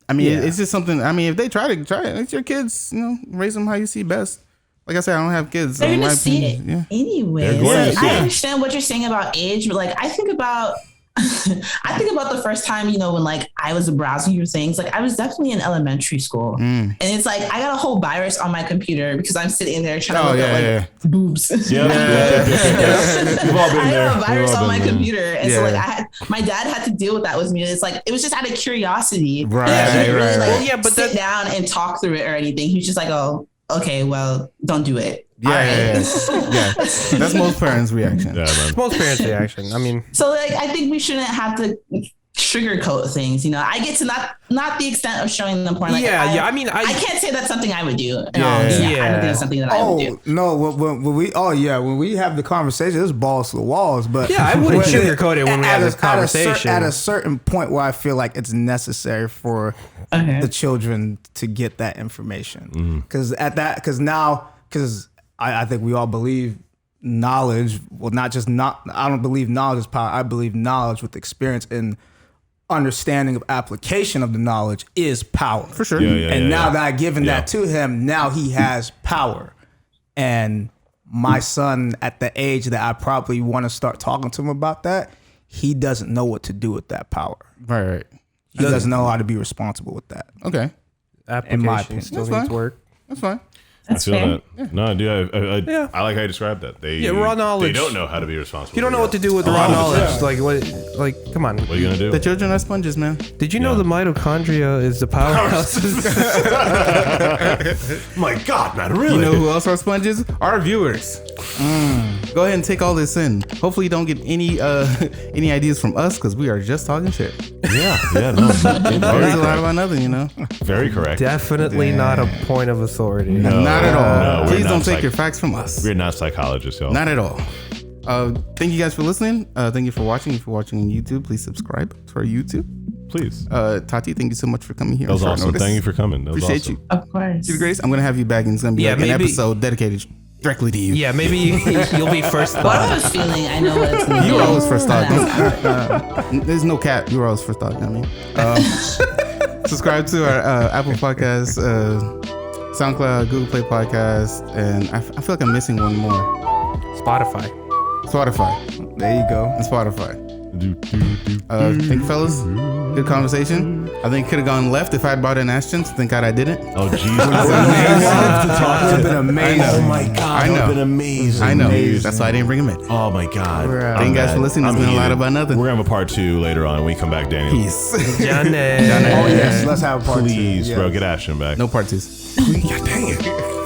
I mean, it's just something. I mean, if they try it. It's your kids. Raise them how you see best. Like I said, I don't have kids. They're so gonna my see opinion, it anyway. They're going to see I it. understand what you're saying about age, but like I think about the first time, when like I was browsing through things, like I was definitely in elementary school. And it's like I got a whole virus on my computer because I'm sitting there trying to look at boobs. We've all been I there. have a virus We've all on my been there. computer. And so like my dad had to deal with that with me. It's like it was just out of curiosity. Right, He didn't really, right, like, right. Well, yeah, but sit down and talk through it or anything. He was just like, oh, okay, well, don't do it. Yeah. That's most parents' reaction. Yeah, man. Most parents' reaction. I mean, So like I think we shouldn't have to sugarcoat things. I get to not the extent of showing them porn. Like, I mean, I can't say that's something I would do. I Yeah. don't think it's something that I would do. No, when we have the conversation, it's balls to the walls. But Yeah, I wouldn't sugarcoat it when we have this conversation. At a certain point where I feel like it's necessary for the children to get that information, because I think we all believe knowledge, well, I don't believe knowledge is power. I believe knowledge with experience and understanding of application of the knowledge is power. For sure. And now that I've given that to him, now he has power. And my son, at the age that I probably want to start talking to him about that, he doesn't know what to do with that power. Right. He doesn't know how to be responsible with that. Okay. Application still needs work. That's fine. That's I feel fair. that. Yeah. No, dude, I like how you described that. Raw knowledge. They don't know how to be responsible. You don't know what to do with raw knowledge. Like what? Like, come on. What are you gonna do? The children are sponges, man. Did you know the mitochondria is the powerhouse? My God, man, really? You know who else are sponges? Our viewers. Go ahead and take all this in. Hopefully, you don't get any ideas from us because we are just talking shit. Yeah. No. There's a lot about nothing, you know. Very correct. Definitely not a point of authority. Not at all. No, Please don't take your facts from us. We're not psychologists, y'all. Not at all. Thank you guys for listening. Thank you for watching. If you're watching on YouTube, please subscribe to our YouTube. Please. Tati, thank you so much for coming here. That was awesome. Thank you for coming. That was Appreciate awesome. you. Of course. Chief Grace, I'm going to have you back and it's going to be an episode dedicated directly to you. Yeah, maybe you'll be first What I thought. was feeling, I know what's going to be. You were always first thought. Don't- There's no cap. You were always first thought. You know what I mean? Subscribe to our Apple Podcasts, SoundCloud, Google Play Podcast, and I feel like I'm missing one more. Spotify. There you go. And Spotify. Thank you, fellas. Good conversation. I think it could have gone left if I had brought in Ashton. Thank God I didn't. Oh, jeez. It would have been amazing. Oh, my God. That would have been amazing. I know. Amazing. That's why I didn't bring him in. Oh, my God. Thank you guys for listening. It's been a lot about nothing. We're going to have a part 2 later on when we come back, Daniel. Peace. Johnny. Oh, yes. Let's have a part 2. Please, Yes. bro. Get Ashton back. No part twos. God dang it.